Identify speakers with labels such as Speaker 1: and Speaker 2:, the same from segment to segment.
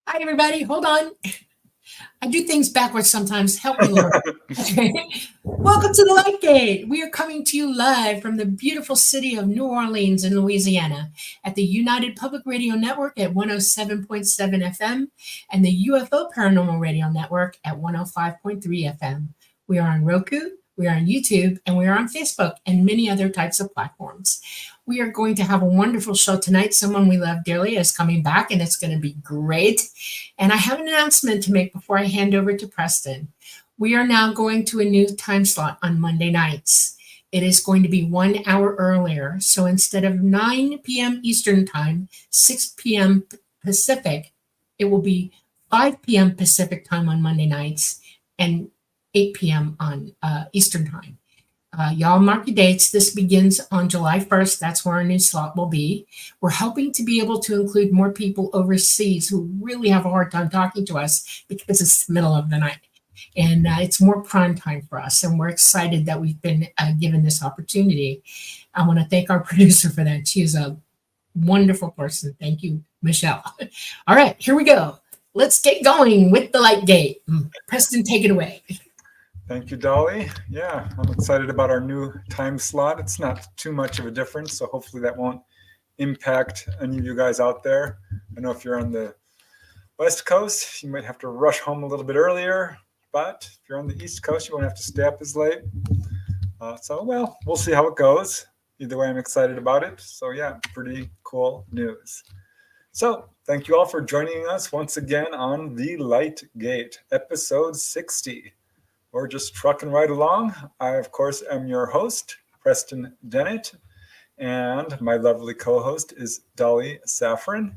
Speaker 1: Hi, everybody. Hold on. I do things backwards sometimes. Help me, Lord. Welcome to the Light Gate. We are coming to you live from the beautiful city of New Orleans in Louisiana at the United Public Radio Network at 107.7 FM and the UFO Paranormal Radio Network at 105.3 FM. We are on Roku, we are on YouTube, and we are on Facebook and many other types of platforms. We are going to have a wonderful show tonight. Someone we love dearly is coming back, and it's going to be great. And I have an announcement to make before I hand over to Preston. We are now going to a new time slot on Monday nights. It is going to be 1 hour earlier. So instead of 9 p.m. Eastern Time, 6 p.m. Pacific, it will be 5 p.m. Pacific Time on Monday nights and 8 p.m. on Eastern Time. Y'all mark your dates. This begins on July 1st. That's where our new slot will be. We're hoping to be able to include more people overseas who really have a hard time talking to us because it's the middle of the night. And it's more prime time for us. And we're excited that we've been given this opportunity. I want to thank our producer for that. She is a wonderful person. Thank you, Michelle. All right, here we go. Let's get going with the Light Gate. Preston, take it away.
Speaker 2: Thank you, Dolly. Yeah, I'm excited about our new time slot. It's not too much of a difference, so hopefully that won't impact any of you guys out there. I know if you're on the West Coast, you might have to rush home a little bit earlier, but if you're on the East Coast, you won't have to stay up as late. Well, we'll see how it goes. Either way, I'm excited about it. So yeah, pretty cool news. So thank you all for joining us once again on The Light Gate, episode 60. We're just trucking right along. I, of course, am your host, Preston Dennett, and my lovely co-host is Dolly Safran.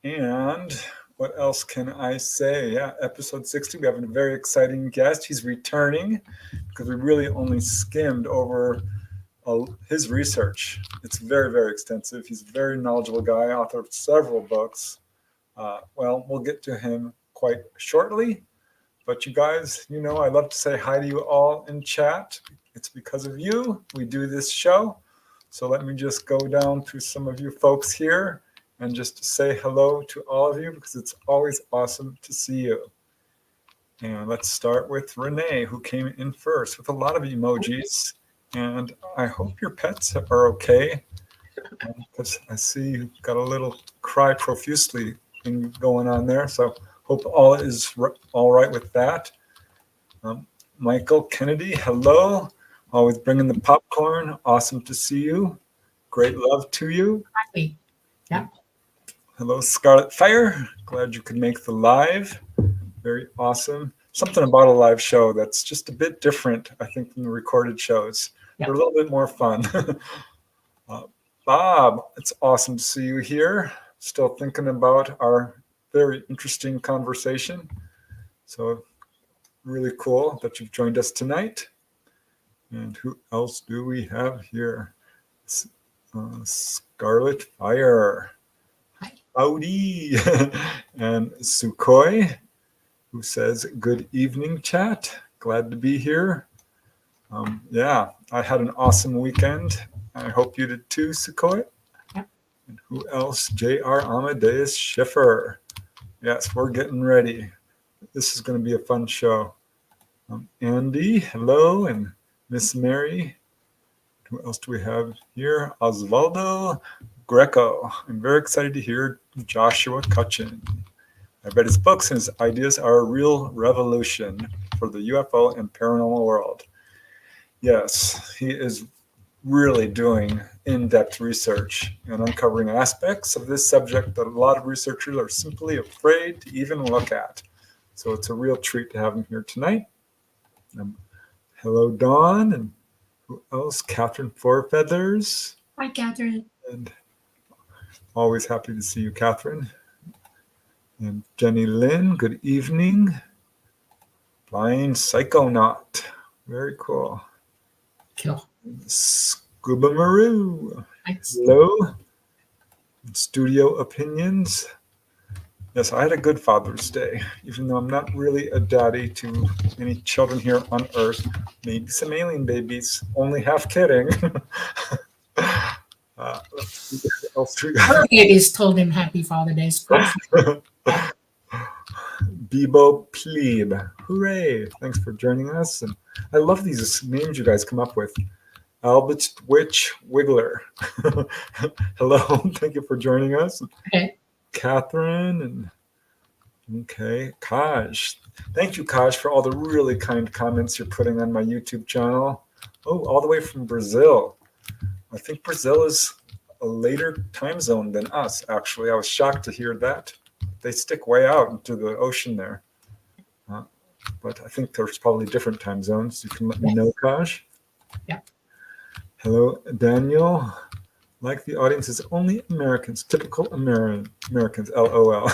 Speaker 2: And what else can I say? Yeah, episode 60, we have a very exciting guest. He's returning because we really only skimmed over his research. It's very, very extensive. He's a very knowledgeable guy, author of several books. We'll get to him quite shortly. But you guys, you know, I love to say hi to you all in chat. It's because of you we do this show. So let me just go down to some of you folks here and just say hello to all of you because it's always awesome to see you. And let's start with Renee, who came in first with a lot of emojis. And I hope your pets are okay because I see you've got a little cry profusely thing going on there. So hope all is all right with that. Michael Kennedy, hello. Always bringing the popcorn. Awesome to see you. Great love to you.
Speaker 1: Hi. Yeah.
Speaker 2: Hello, Scarlet Fire. Glad you could make the live. Very awesome. Something about a live show that's just a bit different, I think, from the recorded shows.
Speaker 1: Yep.
Speaker 2: They're a little bit more fun. Bob, it's awesome to see you here. Still thinking about our very interesting conversation. So really cool that you've joined us tonight. And who else do we have here? Scarlet Fire.
Speaker 1: Hi.
Speaker 2: Howdy. And Sukhoi, who says, good evening, chat. Glad to be here. Yeah, I had an awesome weekend. I hope you did too, Sukhoi.
Speaker 1: Yep.
Speaker 2: And who else? J.R. Amadeus Schiffer. Yes, we're getting ready. This is going to be a fun show. Andy, hello, and Miss Mary. Who else do we have here? Osvaldo Greco. I'm very excited to hear Joshua Cutchin. I read his books and his ideas are a real revolution for the UFO and paranormal world. Yes, he is really doing in-depth research and uncovering aspects of this subject that a lot of researchers are simply afraid to even look at. So it's a real treat to have him here tonight. Hello, Dawn, and who else? Catherine Fourfeathers.
Speaker 1: Hi, Catherine.
Speaker 2: And always happy to see you, Catherine. And Jenny Lynn, good evening. Flying Psychonaut. Very cool.
Speaker 1: Cool.
Speaker 2: Scuba Maru.
Speaker 1: Thanks.
Speaker 2: Hello. Studio Opinions. Yes, I had a good Father's Day, even though I'm not really a daddy to any children here on Earth. Maybe some alien babies. Only half kidding.
Speaker 1: Her babies told him Happy Father's Day.
Speaker 2: Bebo Plebe. Hooray. Thanks for joining us. And I love these names you guys come up with. Albert Witch Wiggler. Hello. Thank you for joining us.
Speaker 1: Okay.
Speaker 2: Catherine and okay, Kaj. Thank you, Kaj, for all the really kind comments you're putting on my YouTube channel. Oh, all the way from Brazil. I think Brazil is a later time zone than us, actually. I was shocked to hear that. They stick way out into the ocean there. But I think there's probably different time zones. You can let me know, Kaj.
Speaker 1: Yeah.
Speaker 2: Hello, Daniel. Like the audience is only Americans, typical Americans, LOL.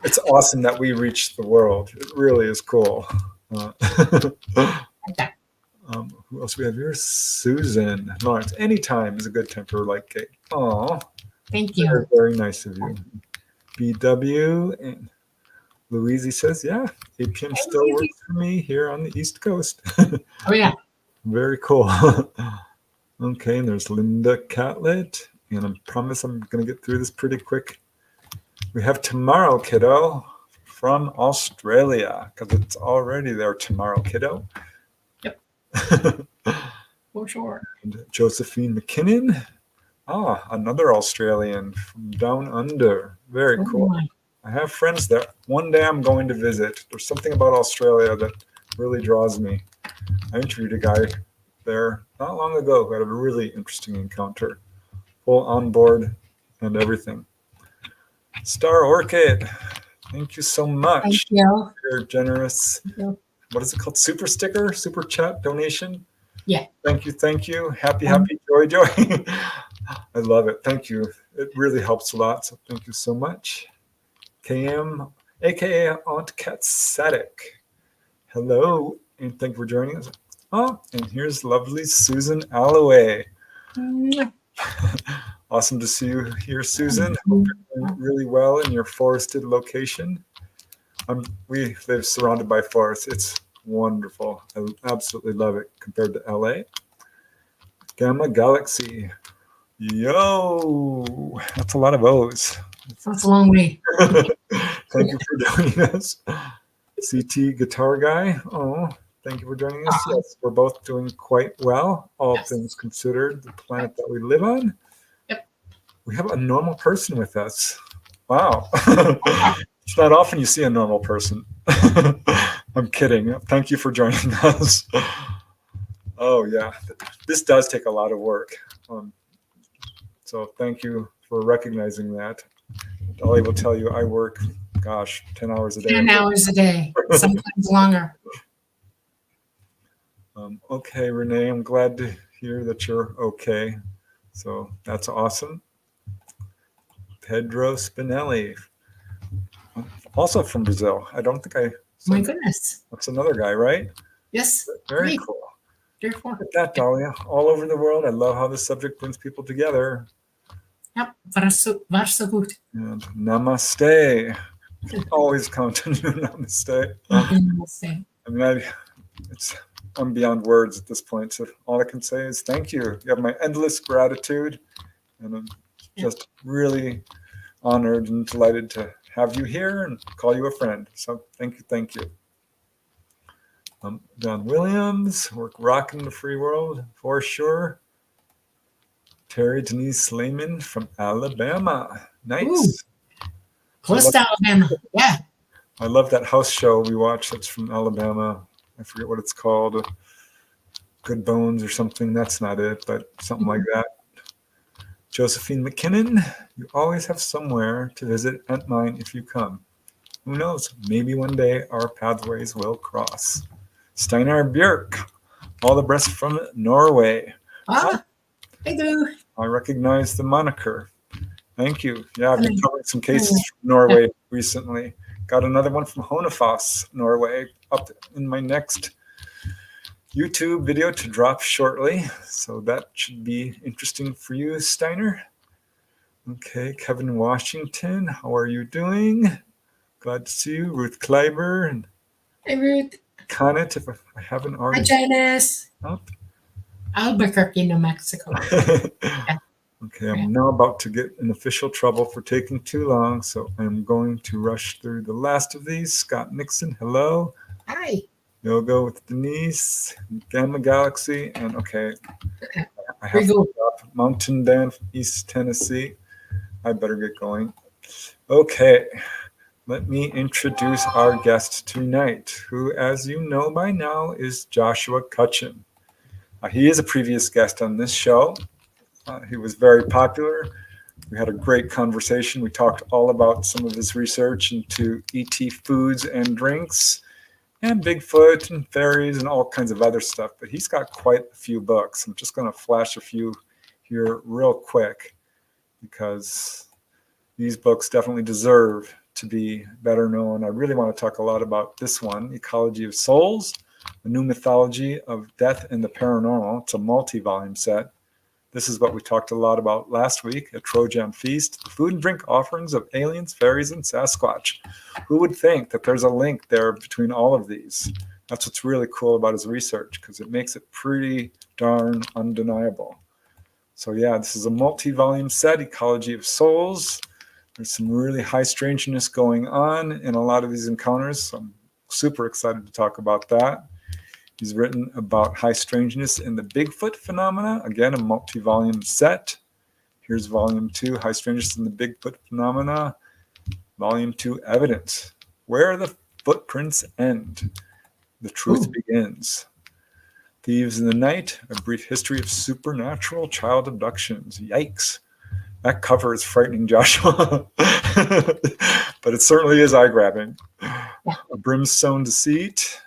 Speaker 2: It's awesome that we reach the world. It really is cool. Who else we have here? Susan Lawrence. Anytime is a good time for like cake. Aw.
Speaker 1: Thank you.
Speaker 2: Very, very nice of you. BW and Louise says, yeah, 8 p.m. still works for me here on the East Coast.
Speaker 1: Oh, yeah.
Speaker 2: Very cool. Okay, and there's Linda Catlett. And I promise I'm going to get through this pretty quick. We have tomorrow, kiddo, from Australia, because it's already there tomorrow, kiddo.
Speaker 1: Yep. For sure.
Speaker 2: And Josephine McKinnon. Ah, another Australian from down under. Very cool.
Speaker 1: My.
Speaker 2: I have friends there. One day I'm going to visit. There's something about Australia that really draws me. I interviewed a guy there not long ago who had a really interesting encounter. Full on board and everything. Star Orchid, thank you so much.
Speaker 1: Thank you.
Speaker 2: Your generous,
Speaker 1: Thank you.
Speaker 2: what is it called? Super sticker, super chat donation.
Speaker 1: Yeah.
Speaker 2: Thank you, thank you. Happy, joy. I love it. Thank you. It really helps a lot. So thank you so much. KM, aka Aunt Cat Sadik. Hello, and thank you for joining us. Oh, and here's lovely Susan Alloway. Awesome to see you here, Susan. Hope you're doing really well in your forested location. We live surrounded by forests. It's wonderful. I absolutely love it compared to LA. Gamma Galaxy. Yo, that's a lot of O's.
Speaker 1: That's a long way.
Speaker 2: Thank you for joining us. CT Guitar Guy. Oh, thank you for joining us. Yes, we're both doing quite well, all things considered, the planet that we live on.
Speaker 1: Yep.
Speaker 2: We have a normal person with us. Wow. It's not often you see a normal person. I'm kidding. Thank you for joining us. Oh, yeah. This does take a lot of work. So thank you for recognizing that. Dolly will tell you I work, 10 hours a day.
Speaker 1: 10 hours a day, sometimes longer.
Speaker 2: Okay, Renee, I'm glad to hear that you're okay. So that's awesome. Pedro Spinelli, also from Brazil. I don't think I.
Speaker 1: My goodness.
Speaker 2: That's another guy, right?
Speaker 1: Yes.
Speaker 2: Very
Speaker 1: Great.
Speaker 2: cool.
Speaker 1: Very cool.
Speaker 2: Look at that, Dahlia. All over the world. I love how this subject brings people together.
Speaker 1: Yep. Varso good.
Speaker 2: And namaste. Always count on you, namaste.
Speaker 1: Namaste.
Speaker 2: I mean, I'm beyond words at this point. So all I can say is thank you. You have my endless gratitude. And I'm just really honored and delighted to have you here and call you a friend. So thank you. Don Williams, we're rocking the free world for sure. Terry Denise Slayman from Alabama. Nice.
Speaker 1: Ooh. Close to Alabama. Yeah.
Speaker 2: I love that house show we watched that's from Alabama. I forget what it's called. Good Bones or something. That's not it, but something like that. Josephine McKinnon, you always have somewhere to visit at mine if you come. Who knows? Maybe one day our pathways will cross. Steinar Björk, all the best from Norway.
Speaker 1: Hey, do.
Speaker 2: I recognize the moniker. Thank you. Yeah, I've been covering some cases from Norway recently. Got another one from Honefoss, Norway, up in my next YouTube video to drop shortly. So that should be interesting for you, Steiner. Okay, Kevin Washington, how are you doing? Glad to see you. Ruth Kleiber. And
Speaker 1: hey, Ruth.
Speaker 2: Connet, if I haven't already.
Speaker 1: Hi, Janice.
Speaker 2: Oh.
Speaker 1: Albuquerque, New Mexico.
Speaker 2: Okay, I'm now about to get in official trouble for taking too long, so I'm going to rush through the last of these. Scott Nixon, hello.
Speaker 1: Hi.
Speaker 2: Yoga with Denise, Gamma Galaxy, and okay, I have
Speaker 1: Very
Speaker 2: to
Speaker 1: good.
Speaker 2: stop. Mountain Dan, East Tennessee. I better get going. Okay, let me introduce our guest tonight, who, as you know by now, is Joshua Cutchin. He is a previous guest on this show. He was very popular. We had a great conversation. We talked all about some of his research into ET foods and drinks, and Bigfoot and fairies and all kinds of other stuff. But he's got quite a few books. I'm just going to flash a few here real quick because these books definitely deserve to be better known. I really want to talk a lot about this one, Ecology of Souls, a new mythology of death and the paranormal. It's a multi-volume set. This is what we talked a lot about last week, A Trojan Feast, the food and drink offerings of aliens, fairies, and Sasquatch. Who would think that there's a link there between all of these? That's what's really cool about his research, because it makes it pretty darn undeniable. So yeah, this is a multi-volume set, Ecology of Souls. There's some really high strangeness going on in a lot of these encounters, so I'm super excited to talk about that. He's written about high strangeness in the Bigfoot phenomena, again, a multi-volume set. Here's volume 2, High Strangeness in the Bigfoot Phenomena. Volume 2, Evidence, Where the Footprints End. The Truth Begins. Thieves in the Night, A Brief History of Supernatural Child Abductions. Yikes. That cover is frightening, Joshua. But it certainly is eye-grabbing. A Brimstone Deceit.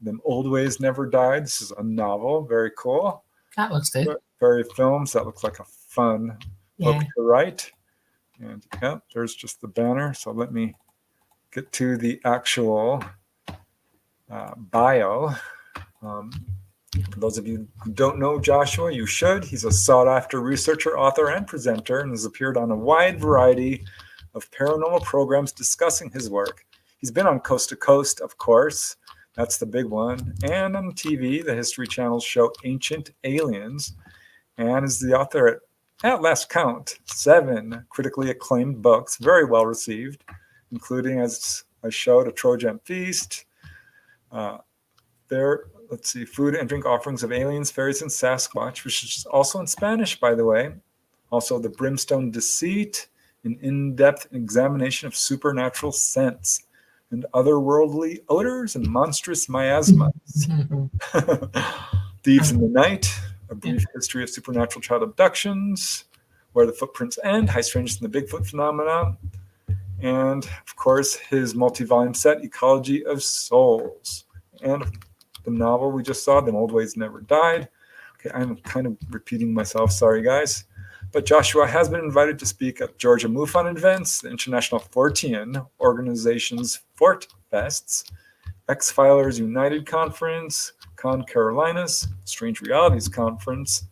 Speaker 2: Them Old Ways Never Died. This is a novel. Very cool.
Speaker 1: That looks good.
Speaker 2: Fairy Films. That looks like a fun book to write. And yeah, there's just the banner. So let me get to the actual bio. For those of you who don't know Joshua, you should. He's a sought-after researcher, author, and presenter, and has appeared on a wide variety of paranormal programs discussing his work. He's been on Coast to Coast, of course. That's the big one. And on TV, the History Channel's show Ancient Aliens, and is the author at last count, 7 critically acclaimed books, very well received, including, as I showed, A Trojan Feast. Let's see, Food and Drink Offerings of Aliens, Fairies, and Sasquatch, which is also in Spanish, by the way. Also, The Brimstone Deceit, an in-depth examination of supernatural scents, and Otherworldly Odors and Monstrous Miasmas. Thieves in the Night, A Brief History of Supernatural Child Abductions, Where the Footprints End, High Strangeness in the Bigfoot Phenomena, and, of course, his multi-volume set, Ecology of Souls. And the novel we just saw, Them Old Ways Never Died. Okay, I'm kind of repeating myself, sorry guys. But Joshua has been invited to speak at Georgia MUFON Events, the International Fortean organization's FortFests, X-Filers United Conference, ConCarolinas, Strange Realities Conference,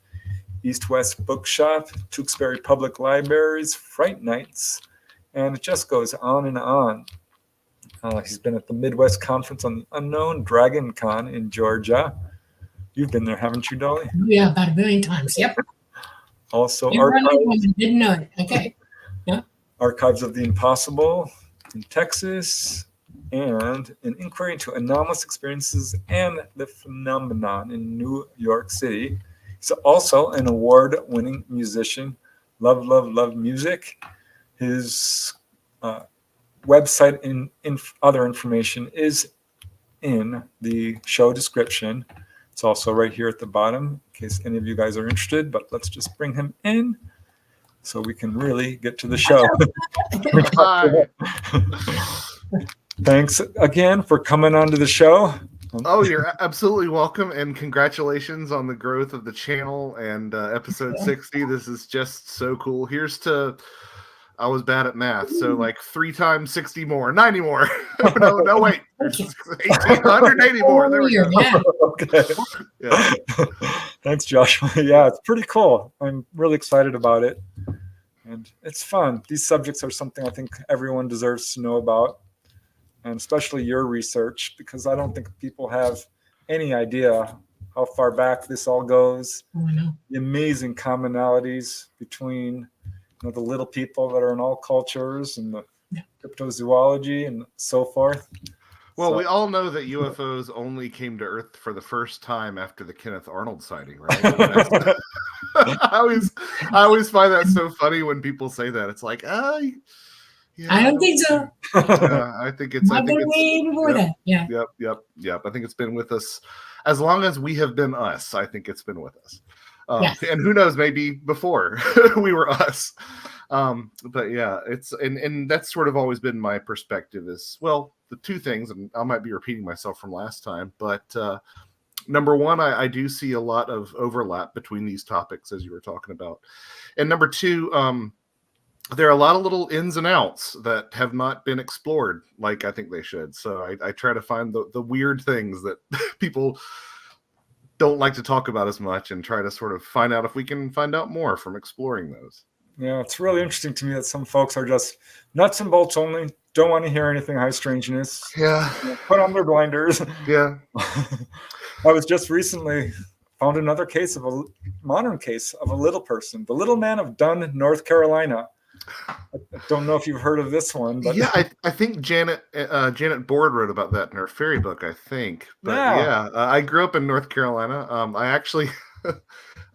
Speaker 2: East-West Bookshop, Tewksbury Public Libraries, Fright Nights, and it just goes on and on. He's been at the Midwest Conference on the Unknown, Dragon Con in Georgia. You've been there, haven't you, Dolly?
Speaker 1: Yeah, about a million times. Yep.
Speaker 2: Also,
Speaker 1: didn't know it. Okay. Yeah.
Speaker 2: Archives of the Impossible in Texas, and an inquiry into anomalous experiences and the phenomenon in New York City. He's also an award-winning musician. Love, love, love music. His website and other information is in the show description. It's also right here at the bottom in case any of you guys are interested, but let's just bring him in so we can really get to the show. Thanks again for coming onto the show.
Speaker 3: Oh, you're absolutely welcome, and congratulations on the growth of the channel and episode 60. This is just so cool. Here's to, I was bad at math, so like 3 times 60 more, 90 more. no, wait, 180 more. There we go.
Speaker 2: Okay.
Speaker 3: Yeah.
Speaker 2: Thanks, Joshua. Yeah, it's pretty cool. I'm really excited about it, and it's fun. These subjects are something I think everyone deserves to know about, and especially your research, because I don't think people have any idea how far back this all goes.
Speaker 1: Oh, I know.
Speaker 2: The amazing commonalities between the little people that are in all cultures and the cryptozoology and so forth.
Speaker 3: Well, we all know that UFOs only came to Earth for the first time after the Kenneth Arnold sighting, right? I always find that so funny when people say that. It's like, yeah,
Speaker 1: I don't think so.
Speaker 3: I think it's
Speaker 1: way before that. Yeah.
Speaker 3: Yep. I think it's been with us as long as we have been us. I think it's been with us.
Speaker 1: Yes.
Speaker 3: And who knows, maybe before we were us. But yeah, and that's sort of always been my perspective is, well, the two things, and I might be repeating myself from last time, but number one, I do see a lot of overlap between these topics as you were talking about. And number two, there are a lot of little ins and outs that have not been explored like I think they should. So I try to find the weird things that people don't like to talk about as much and try to sort of find out if we can find out more from exploring those.
Speaker 2: Yeah, it's really interesting to me that some folks are just nuts and bolts only, don't want to hear anything high strangeness.
Speaker 3: Yeah.
Speaker 2: Put on their blinders.
Speaker 3: Yeah.
Speaker 2: I was just recently found another case of a modern case of a little person, the little man of Dunn, North Carolina. I don't know if you've heard of this one, but
Speaker 3: yeah, I think Janet Board wrote about that in her fairy book, I think. But I grew up in North Carolina. I actually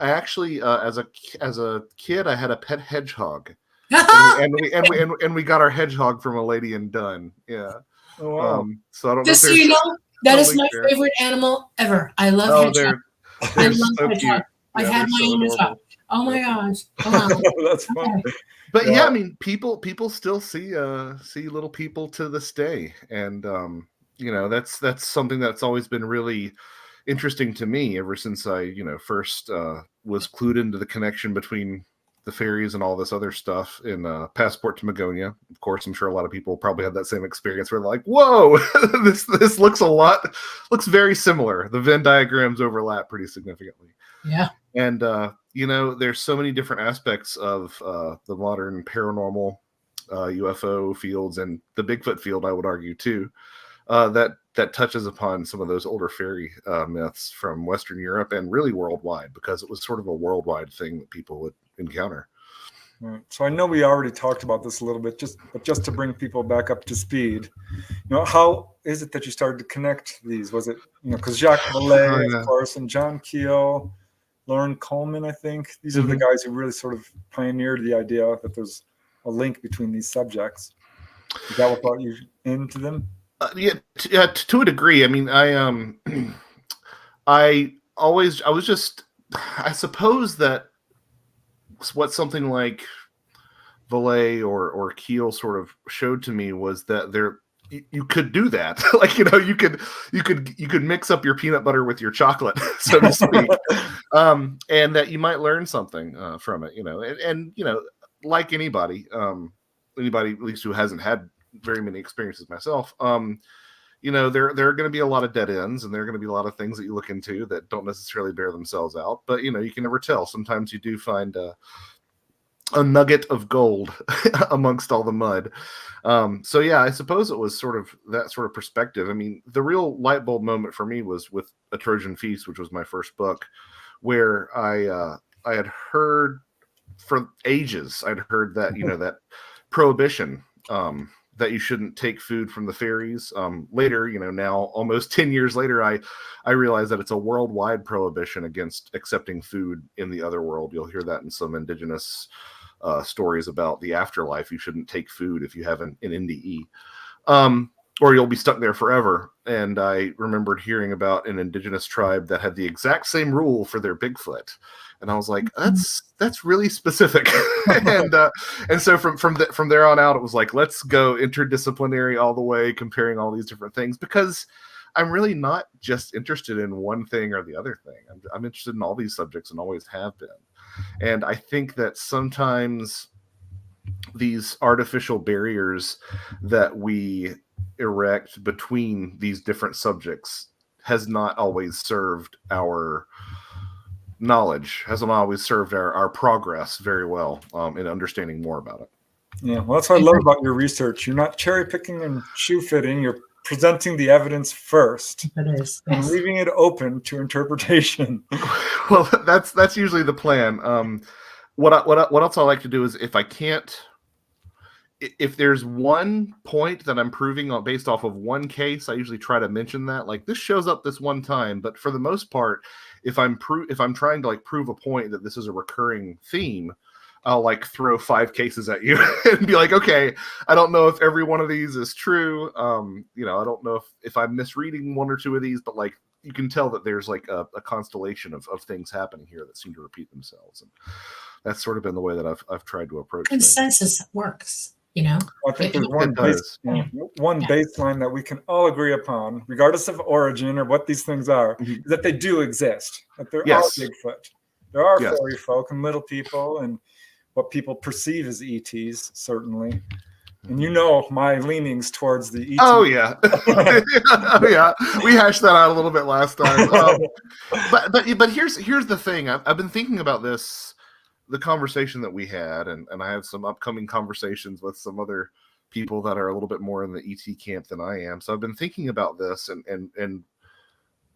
Speaker 3: as a kid, I had a pet hedgehog, and we got our hedgehog from a lady in Dunn. Yeah.
Speaker 2: Oh, wow.
Speaker 3: So I don't
Speaker 1: Just
Speaker 3: know.
Speaker 1: so you know, that is my favorite animal ever. I love hedgehogs. I love
Speaker 3: so
Speaker 1: hedgehogs. I've had my own as well. Oh my gosh! Oh, wow.
Speaker 2: That's fun.
Speaker 1: Okay.
Speaker 3: But yeah, I mean, people still see little people to this day, and that's something that's always been really interesting to me ever since I first was clued into the connection between the fairies and all this other stuff in Passport to Magonia. Of course, I'm sure a lot of people probably had that same experience where they're like, "Whoa, this looks very similar." The Venn diagrams overlap pretty significantly.
Speaker 1: Yeah.
Speaker 3: And there's so many different aspects of the modern paranormal UFO fields and the Bigfoot field, I would argue too, that touches upon some of those older fairy myths from Western Europe and really worldwide, because it was sort of a worldwide thing that people would encounter.
Speaker 2: Right. So I know we already talked about this a little bit, but just to bring people back up to speed, how is it that you started to connect these? Was it, because Jacques Vallée, of course, and John Keel, Lauren Coleman, I think. These are the guys who really sort of pioneered the idea that there's a link between these subjects. Is that what brought you into them?
Speaker 3: To a degree. I mean, I suppose that what something like Vallée or Keel sort of showed to me was that you could do that. Like, you could mix up your peanut butter with your chocolate, so to speak. And that you might learn something from it, and like anybody at least who hasn't had very many experiences myself, there are going to be a lot of dead ends, and there are going to be a lot of things that you look into that don't necessarily bear themselves out, but you can never tell. Sometimes you do find a nugget of gold amongst all the mud. So yeah, I suppose it was sort of that sort of perspective. I mean, the real light bulb moment for me was with A Trojan Feast, which was my first book, where I had heard for ages, I'd heard that, that prohibition, that you shouldn't take food from the fairies. Later, now almost 10 years later, I realized that it's a worldwide prohibition against accepting food in the other world. You'll hear that in some indigenous stories about the afterlife. You shouldn't take food if you have an NDE, or you'll be stuck there forever. And I remembered hearing about an indigenous tribe that had the exact same rule for their Bigfoot. And I was like, that's really specific. and so from there on out, it was like, let's go interdisciplinary all the way, comparing all these different things, because I'm really not just interested in one thing or the other thing. I'm interested in all these subjects and always have been. And I think that sometimes these artificial barriers that we erect between these different subjects has not always served our knowledge, hasn't always served our progress very well in understanding more about it.
Speaker 2: Yeah, well, that's what I love about your research. You're not cherry picking and shoe fitting. You're presenting the evidence first
Speaker 1: It is.
Speaker 2: and
Speaker 1: Yes.
Speaker 2: leaving it open to interpretation.
Speaker 3: Well, that's usually the plan. What else I like to do is if there's one point that I'm proving on based off of one case, I usually try to mention that, like, this shows up this one time. But for the most part, if I'm trying to like prove a point that this is a recurring theme, I'll like throw 5 cases at you and be like, okay, I don't know if every one of these is true. You know, I don't know if I'm misreading one or two of these, but like you can tell that there's like a constellation of things happening here that seem to repeat themselves. And that's sort of been the way that I've tried to approach things.
Speaker 1: Consensus works, you know.
Speaker 2: I think there's one
Speaker 1: Yeah.
Speaker 2: baseline that we can all agree upon, regardless of origin or what these things are,
Speaker 3: Mhm.
Speaker 2: is that they do exist. That there
Speaker 3: Yes.
Speaker 2: are Bigfoot, there are
Speaker 3: Yes.
Speaker 2: fairy folk and little people, and what people perceive as ETs, certainly. And you know my leanings towards the ET.
Speaker 3: Oh yeah, oh yeah. We hashed that out a little bit last time. But here's the thing. I've been thinking about this, the conversation that we had, and I have some upcoming conversations with some other people that are a little bit more in the ET camp than I am. So I've been thinking about this and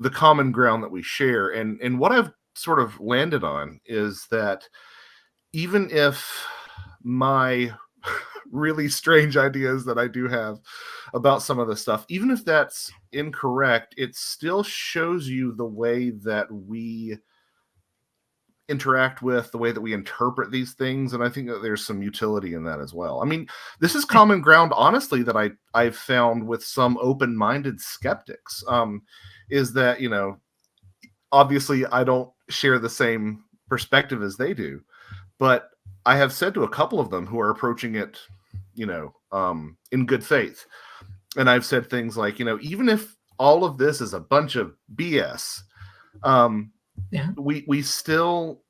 Speaker 3: the common ground that we share, and what I've sort of landed on is that even if my really strange ideas that I do have about some of the stuff, even if that's incorrect, it still shows you the way that we interact with, the way that we interpret these things, and I think that there's some utility in that as well. I mean, this is common ground, honestly, that I've found with some open-minded skeptics, is that, you know, obviously I don't share the same perspective as they do, but I have said to a couple of them who are approaching it, you know, in good faith, and I've said things like, you know, even if all of this is a bunch of BS, we're still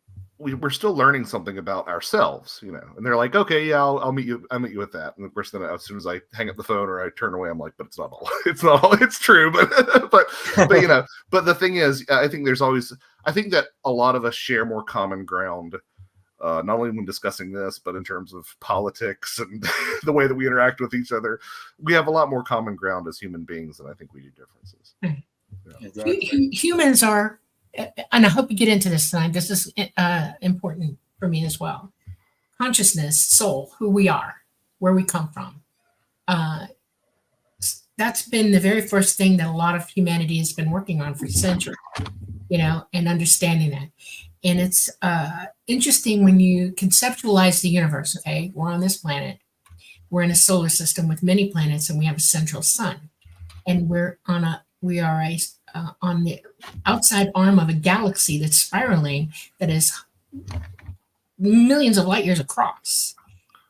Speaker 3: learning something about ourselves, you know. And they're like, okay, yeah, I'll meet you with that. And of course, then as soon as I hang up the phone or I turn away, I'm like, but it's not all it's true, but you know. But the thing is, I think that a lot of us share more common ground. Not only when discussing this, but in terms of politics and the way that we interact with each other, we have a lot more common ground as human beings than I think we do differences.
Speaker 2: Yeah, exactly.
Speaker 1: Humans are, and I hope you get into this tonight. This is important for me as well. Consciousness, soul, who we are, where we come from. That's been the very first thing that a lot of humanity has been working on for centuries, you know, and understanding that. And it's interesting when you conceptualize the universe. Okay, we're on this planet. We're in a solar system with many planets, and we have a central sun. And we are on the outside arm of a galaxy that's spiraling, that is millions of light years across,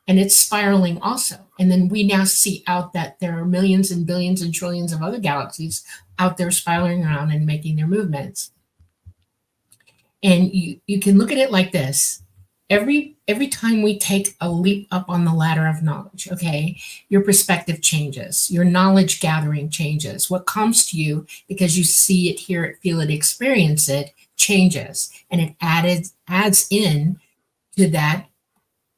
Speaker 1: and it's spiraling also. And then we now see out that there are millions and billions and trillions of other galaxies out there spiraling around and making their movements. And you can look at it like this. Every time we take a leap up on the ladder of knowledge, okay, your perspective changes, your knowledge gathering changes. What comes to you because you see it, hear it, feel it, experience it, changes. And it adds in to that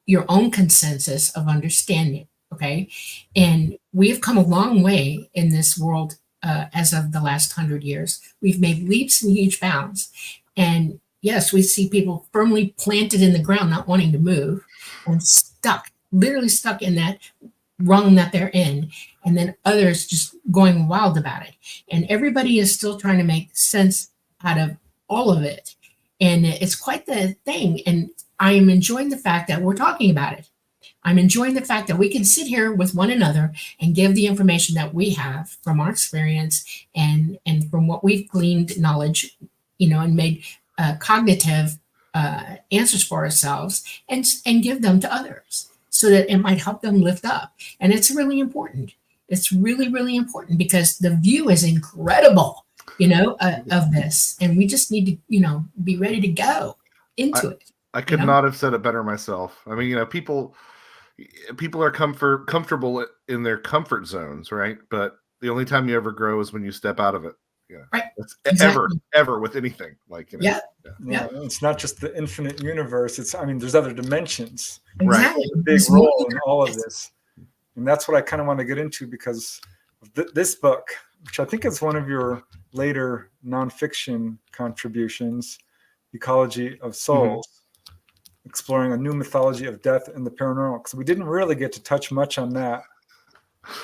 Speaker 1: your own consensus of understanding, okay? And we have come a long way in this world as of the last 100 years. We've made leaps and huge bounds. And yes, we see people firmly planted in the ground, not wanting to move, and stuck, literally stuck in that rung that they're in, and then others just going wild about it. And everybody is still trying to make sense out of all of it. And it's quite the thing. And I am enjoying the fact that we're talking about it. I'm enjoying the fact that we can sit here with one another and give the information that we have from our experience and from what we've gleaned knowledge, you know, and made cognitive answers for ourselves, and give them to others so that it might help them lift up. And it's really important. It's really, really important because the view is incredible, you know, of this. And we just need to, you know, be ready to go into it.
Speaker 3: I could not have said it better myself. I mean, you know, people are comfortable in their comfort zones, right? But the only time you ever grow is when you step out of it. Yeah,
Speaker 1: right.
Speaker 3: It's exactly. ever with anything, like, you know.
Speaker 1: Yeah.
Speaker 2: It's not just the infinite universe. There's other dimensions.
Speaker 1: Exactly.
Speaker 2: Right. A big role in all of this, and that's what I kind of want to get into, because this book, which I think is one of your later nonfiction contributions, Ecology of Souls, exploring a new mythology of death and the paranormal. Because we didn't really get to touch much on that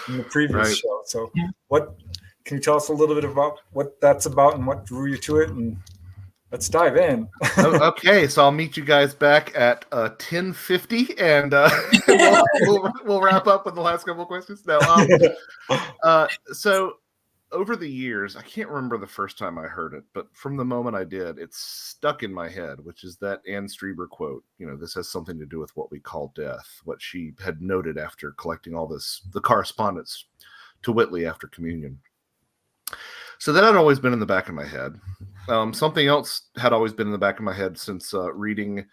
Speaker 2: in the previous show. So what can you tell us a little bit about what that's about and what drew you to it? And let's dive in.
Speaker 3: Okay, so I'll meet you guys back at 10:50, and we'll wrap up with the last couple of questions. So over the years, I can't remember the first time I heard it, but from the moment I did, it's stuck in my head, which is that Anne Strieber quote. This has something to do with what we call death, what she had noted after collecting all the correspondence to Whitley after communion. So that had always been in the back of my head. Something else had always been in the back of my head since reading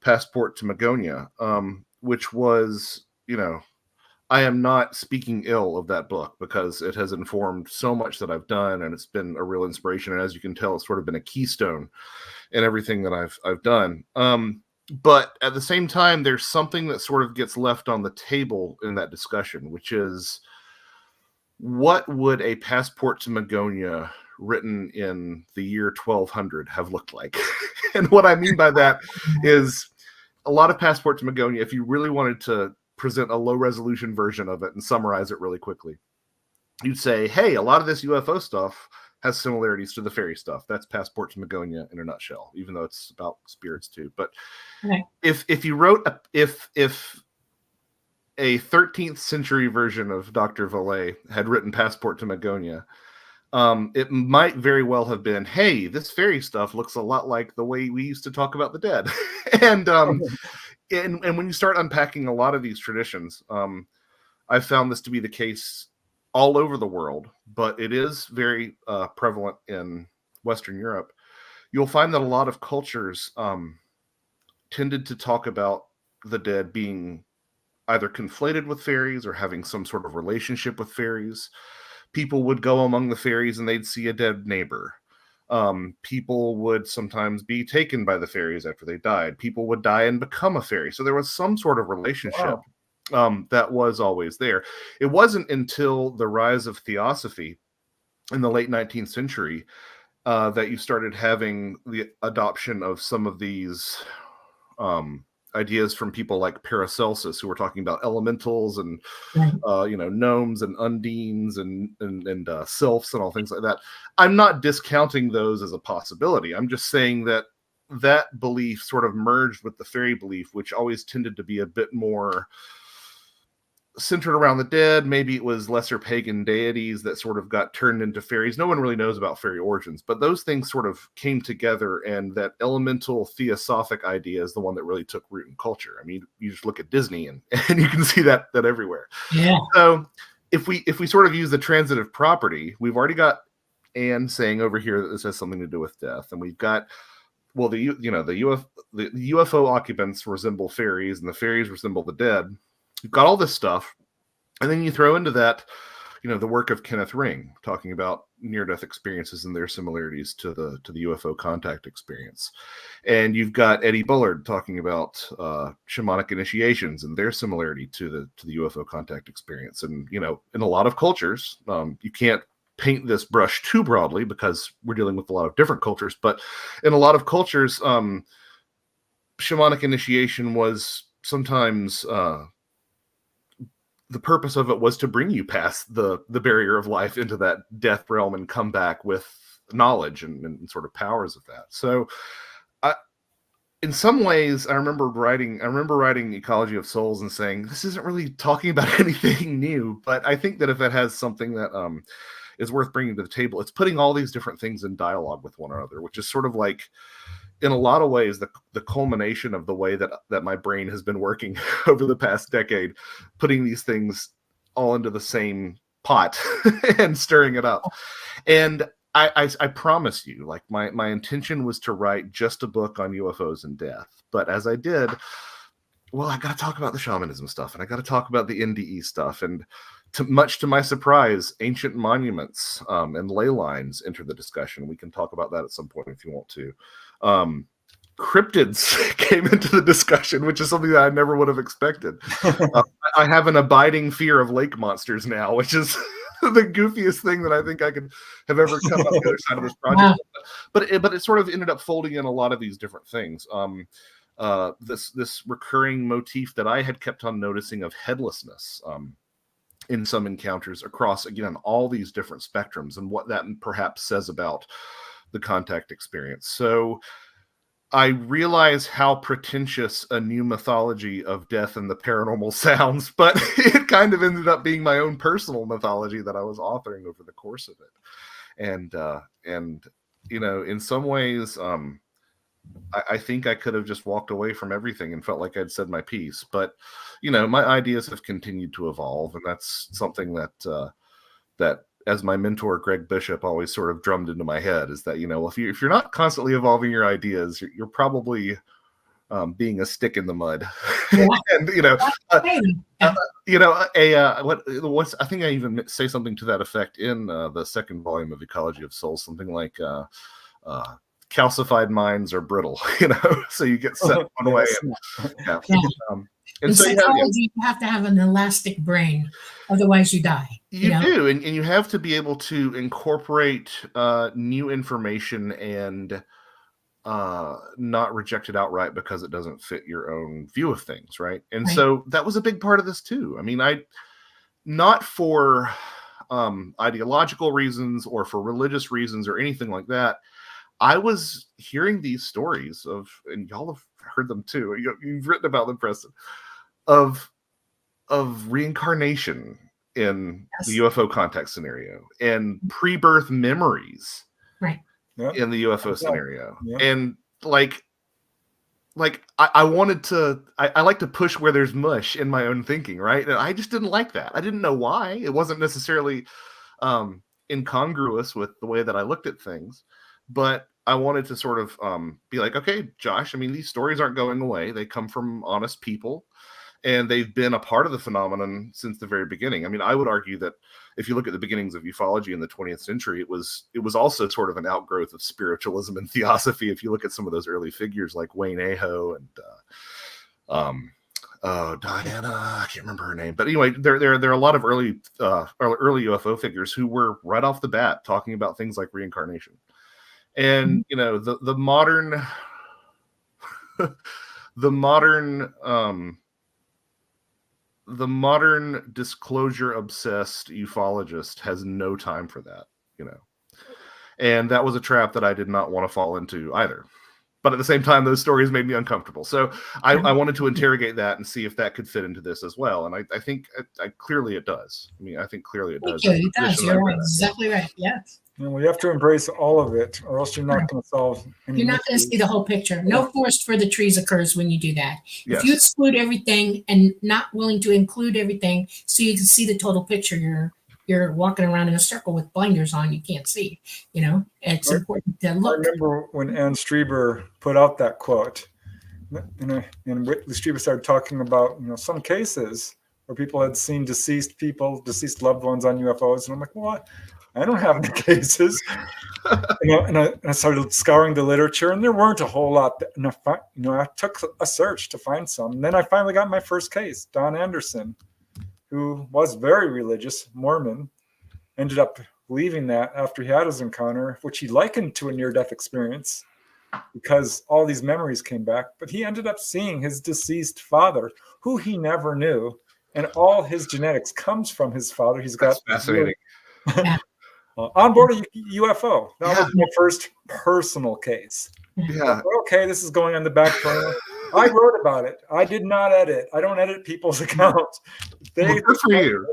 Speaker 3: Passport to Magonia, which was, I am not speaking ill of that book because it has informed so much that I've done, and it's been a real inspiration. And as you can tell, it's sort of been a keystone in everything that I've done. But at the same time, there's something that sort of gets left on the table in that discussion, which is, what would a Passport to Magonia written in the year 1200 have looked like? And what I mean by that is a lot of Passport to Magonia, if you really wanted to present a low resolution version of it and summarize it really quickly, you'd say, hey, a lot of this UFO stuff has similarities to the fairy stuff. That's Passport to Magonia in a nutshell, even though it's about spirits too. But if you wrote if a 13th century version of Dr. Vallée had written Passport to Magonia, it might very well have been, hey, this fairy stuff looks a lot like the way we used to talk about the dead. And when you start unpacking a lot of these traditions, I've found this to be the case all over the world, but it is very prevalent in Western Europe. You'll find that a lot of cultures tended to talk about the dead being either conflated with fairies or having some sort of relationship with fairies. People would go among the fairies and they'd see a dead neighbor. People would sometimes be taken by the fairies after they died. People would die and become a fairy. So there was some sort of relationship that was always there. It wasn't until the rise of Theosophy in the late 19th century that you started having the adoption of some of these ideas from people like Paracelsus, who were talking about elementals and gnomes and undines and sylphs and all things like that. I'm not discounting those as a possibility. I'm just saying that that belief sort of merged with the fairy belief, which always tended to be a bit more centered around the dead. Maybe it was lesser pagan deities that sort of got turned into fairies. No one really knows about fairy origins, but those things sort of came together, and that elemental theosophic idea is the one that really took root in culture. I mean, you just look at Disney and you can see that everywhere. Yeah. So if we sort of use the transitive property, we've already got Anne saying over here that this has something to do with death, and we've got, well, the UFO occupants resemble fairies and the fairies resemble the dead. You've got all this stuff, and then you throw into that, the work of Kenneth Ring, talking about near-death experiences and their similarities to the UFO contact experience. And you've got Eddie Bullard talking about shamanic initiations and their similarity to the UFO contact experience. And, in a lot of cultures, you can't paint this brush too broadly because we're dealing with a lot of different cultures, but in a lot of cultures, shamanic initiation was sometimes the purpose of it was to bring you past the barrier of life into that death realm and come back with knowledge and sort of powers of that. So in some ways, I remember writing Ecology of Souls and saying, this isn't really talking about anything new, but I think that if it has something that is worth bringing to the table, it's putting all these different things in dialogue with one another, which is sort of like, in a lot of ways, the culmination of the way that my brain has been working over the past decade, putting these things all into the same pot and stirring it up. And I promise you, like my intention was to write just a book on UFOs and death. But as I did, well, I got to talk about the shamanism stuff, and I got to talk about the NDE stuff. And much to my surprise, ancient monuments and ley lines enter the discussion. We can talk about that at some point if you want to. Cryptids came into the discussion, which is something that I never would have expected. I have an abiding fear of lake monsters now, which is the goofiest thing that I think I could have ever come on the other side of this project.
Speaker 1: Wow.
Speaker 3: But it sort of ended up folding in a lot of these different things. This recurring motif that I had kept on noticing of headlessness in some encounters across, again, all these different spectrums, and what that perhaps says about the contact experience. So I realize how pretentious a new mythology of death and the paranormal sounds, but it kind of ended up being my own personal mythology that I was authoring over the course of it. And in some ways, I think I could have just walked away from everything and felt like I'd said my piece. But, my ideas have continued to evolve, and that's something that as my mentor, Greg Bishop, always sort of drummed into my head, is that, if you're not constantly evolving your ideas, you're probably being a stick in the mud.
Speaker 1: Yeah.
Speaker 3: And, I think I even say something to that effect in the second volume of Ecology of Souls, something like calcified minds are brittle, so you get set one way.
Speaker 1: In
Speaker 3: So
Speaker 1: psychology, you have to have an elastic brain, otherwise you die.
Speaker 3: You do, and you have to be able to incorporate new information and not reject it outright because it doesn't fit your own view of things, right? And so that was a big part of this too. I mean, not for ideological reasons or for religious reasons or anything like that. I was hearing these stories and y'all have heard them too. You've written about them, Preston, of reincarnation in the UFO context scenario and pre-birth memories in the UFO scenario. Yeah. And I wanted to, I like to push where there's mush in my own thinking, right? And I just didn't like that. I didn't know why. It wasn't necessarily incongruous with the way that I looked at things, but I wanted to sort of be like, okay, Josh, I mean, these stories aren't going away. They come from honest people, and they've been a part of the phenomenon since the very beginning. I mean, I would argue that if you look at the beginnings of ufology in the 20th century, it was also sort of an outgrowth of spiritualism and theosophy. If you look at some of those early figures like Wayne Aho and Diana, I can't remember her name, but anyway, there are a lot of early UFO figures who were right off the bat talking about things like reincarnation. And the modern disclosure obsessed ufologist has no time for that, and that was a trap that I did not want to fall into either. But at the same time, those stories made me uncomfortable. So I wanted to interrogate that and see if that could fit into this as well. And I think clearly it does. I mean, I think clearly it does.
Speaker 1: It does. You're exactly right. Yes.
Speaker 2: We have to embrace all of it, or else you're not going to solve any
Speaker 1: You're not going to see the whole picture. No forest for the trees occurs when you do that.
Speaker 3: Yes.
Speaker 1: If you exclude everything and not willing to include everything so you can see the total picture, you're walking around in a circle with blinders on. You can't see. It's important to look.
Speaker 2: I remember when Anne Strieber put out that quote, and Whitley Strieber started talking about some cases where people had seen deceased loved ones on UFOs, and I'm like, what? I don't have any cases. And I started scouring the literature, and there weren't a whole lot. And I took a search to find some. And then I finally got my first case. Don Anderson, who was very religious, Mormon, ended up leaving that after he had his encounter, which he likened to a near-death experience because all these memories came back. But he ended up seeing his deceased father, who he never knew. And all his genetics comes from his father. He's got
Speaker 3: fascinating.
Speaker 2: On board a UFO. That was my first personal case.
Speaker 3: Yeah.
Speaker 2: Okay, this is going on the back burner. I wrote about it. I did not edit. I don't edit people's accounts.
Speaker 3: Good for you.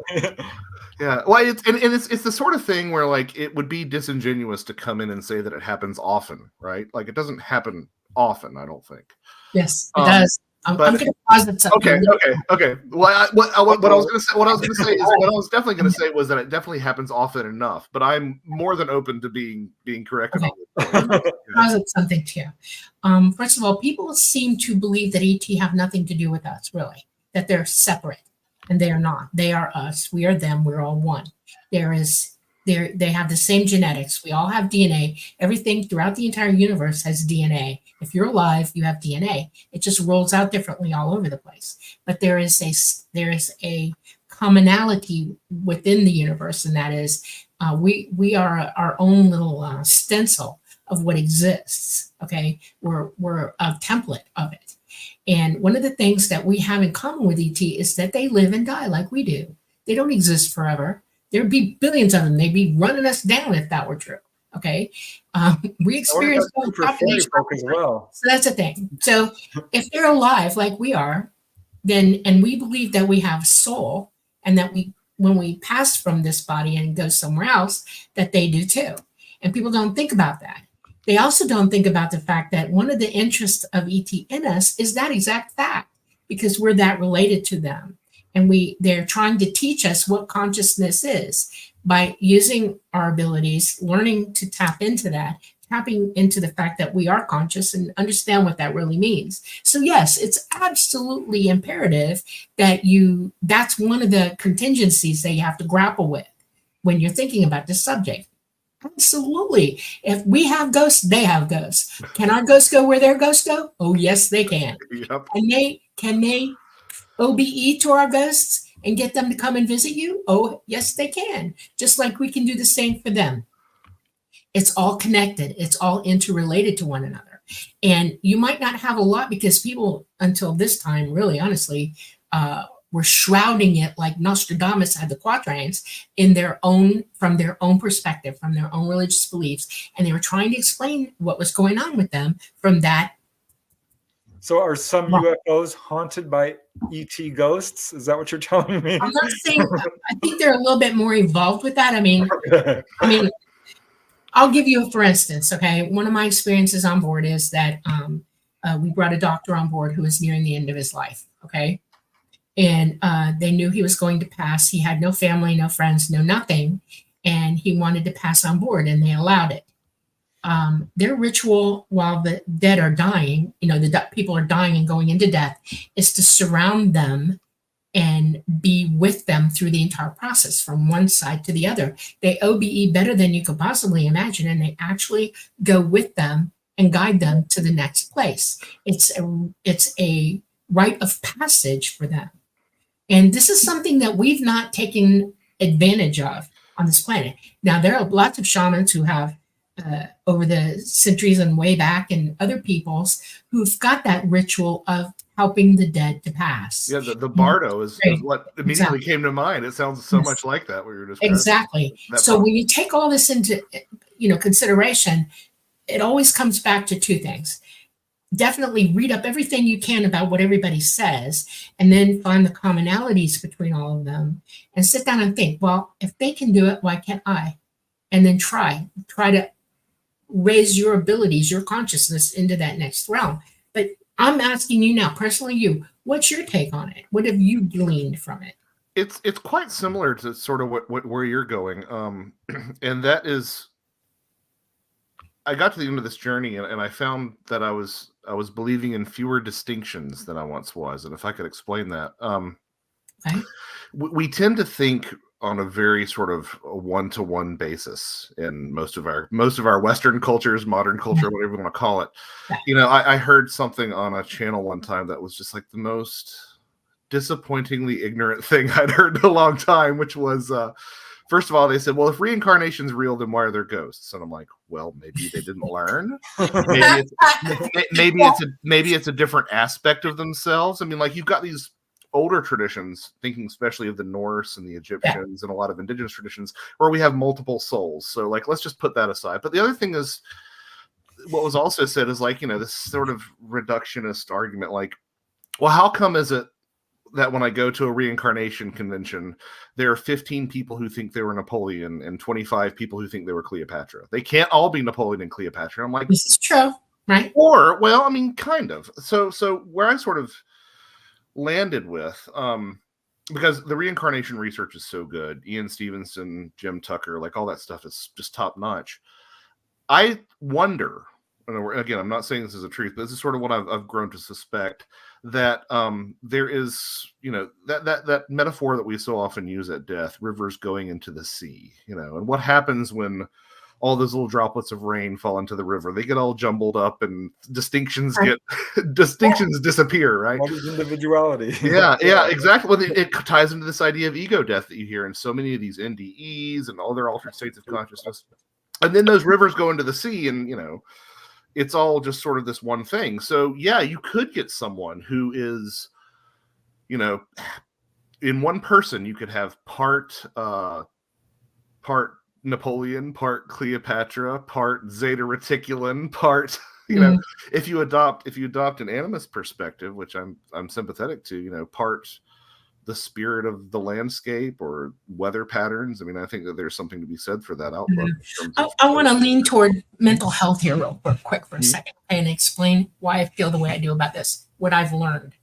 Speaker 3: Yeah. Well, it's the sort of thing where it would be disingenuous to come in and say that it happens often, right? It doesn't happen often, I don't think.
Speaker 1: Yes, it does. I'm going to posit something.
Speaker 3: Okay. Well, what I was definitely going to say was that it definitely happens often enough. But I'm more than open to being corrected on this point.
Speaker 1: Posit something to you. First of all, people seem to believe that ET have nothing to do with us, really. That they're separate, and they are not. They are us. We are them. We're all one. They have the same genetics. We all have DNA. Everything throughout the entire universe has DNA. If you're alive, you have DNA. It just rolls out differently all over the place. But there is a commonality within the universe, and that is we are our own little stencil of what exists. Okay, we're a template of it. And one of the things that we have in common with ET is that they live and die like we do. They don't exist forever. There'd be billions of them. They'd be running us down if that were true. Okay, we experience
Speaker 2: population as well.
Speaker 1: So that's the thing. So if they're alive like we are, then and we believe that we have soul, and that when we pass from this body and go somewhere else, that they do too. And people don't think about that. They also don't think about the fact that one of the interests of ET in us is that exact fact, because we're that related to them. And they're trying to teach us what consciousness is by using our abilities, learning to tap into that, tapping into the fact that we are conscious and understand what that really means. So yes, it's absolutely imperative that that's one of the contingencies that you have to grapple with when you're thinking about this subject. Absolutely. If we have ghosts, they have ghosts. Can our ghosts go where their ghosts go? Oh, yes, they can.
Speaker 3: Yep.
Speaker 1: Can they OBE to our ghosts and get them to come and visit you? Oh, yes, they can. Just like we can do the same for them. It's all connected. It's all interrelated to one another. And you might not have a lot because people, until this time, really honestly, were shrouding it like Nostradamus had the quatrains from their own perspective, from their own religious beliefs. And they were trying to explain what was going on with them from that.
Speaker 2: So are some UFOs haunted by ET ghosts? Is that what you're telling me?
Speaker 1: I'm not saying, I think they're a little bit more involved with that. I mean, I'll give you for instance, okay? One of my experiences on board is that we brought a doctor on board who was nearing the end of his life, okay? And they knew he was going to pass. He had no family, no friends, no nothing. And he wanted to pass on board, and they allowed it. Their ritual while the dead are dying, the people are dying and going into death, is to surround them and be with them through the entire process from one side to the other. They OBE better than you could possibly imagine, and they actually go with them and guide them to the next place. It's a rite of passage for them. And this is something that we've not taken advantage of on this planet. Now, there are lots of shamans who have, over the centuries and way back, and other peoples who've got that ritual of helping the dead to pass.
Speaker 3: Yeah, the bardo is what immediately came to mind. It sounds so much like that, what you're describing.
Speaker 1: Exactly. So when you take all this into consideration, it always comes back to two things. Definitely read up everything you can about what everybody says, and then find the commonalities between all of them and sit down and think, well, if they can do it, why can't I? And then try to raise your abilities, your consciousness into that next realm. But I'm asking you now, personally, what's your take on it? What have you gleaned from it?
Speaker 3: It's quite similar to sort of where you're going. And that is, I got to the end of this journey and I found that I was believing in fewer distinctions than I once was. And if I could explain that,
Speaker 1: okay.
Speaker 3: We tend to think on a very sort of one-to-one basis in most of our Western cultures, modern culture, whatever you want to call it. I heard something on a channel one time that was just like the most disappointingly ignorant thing I'd heard in a long time, which was, first of all, they said, well, if reincarnation's real, then why are there ghosts? And I'm like, well, maybe they didn't learn. Maybe it's a different aspect of themselves. I mean, like, you've got these older traditions, thinking especially of the Norse and the Egyptians and a lot of indigenous traditions, where we have multiple souls. So, like, let's just put that aside. But the other thing is, what was also said is, like, this sort of reductionist argument, like, well, how come is it that when I go to a reincarnation convention, there are 15 people who think they were Napoleon and 25 people who think they were Cleopatra? They can't all be Napoleon and Cleopatra. I'm like,
Speaker 1: this is true, right?
Speaker 3: Or, well, I mean, kind of. So where I sort of landed with, because the reincarnation research is so good, Ian Stevenson, Jim Tucker, like, all that stuff is just top notch. I wonder, and again, I'm not saying this is a truth, but this is sort of what I've grown to suspect, that there is, that metaphor that we so often use at death, rivers going into the sea, and what happens when all those little droplets of rain fall into the river. They get all jumbled up, and distinctions disappear, right?
Speaker 2: What is individuality?
Speaker 3: Yeah, exactly. Well, it ties into this idea of ego death that you hear in so many of these NDEs and all their altered states of consciousness. And then those rivers go into the sea, and it's all just sort of this one thing. So yeah, you could get someone who is, in one person, you could have part Napoleon, part Cleopatra, part Zeta Reticulum, part if you adopt an animist perspective, which I'm sympathetic to, part the spirit of the landscape or weather patterns. I mean, I think that there's something to be said for that outlook.
Speaker 1: I want to lean toward mental health here real quick for a second and explain why I feel the way I do about this, what I've learned.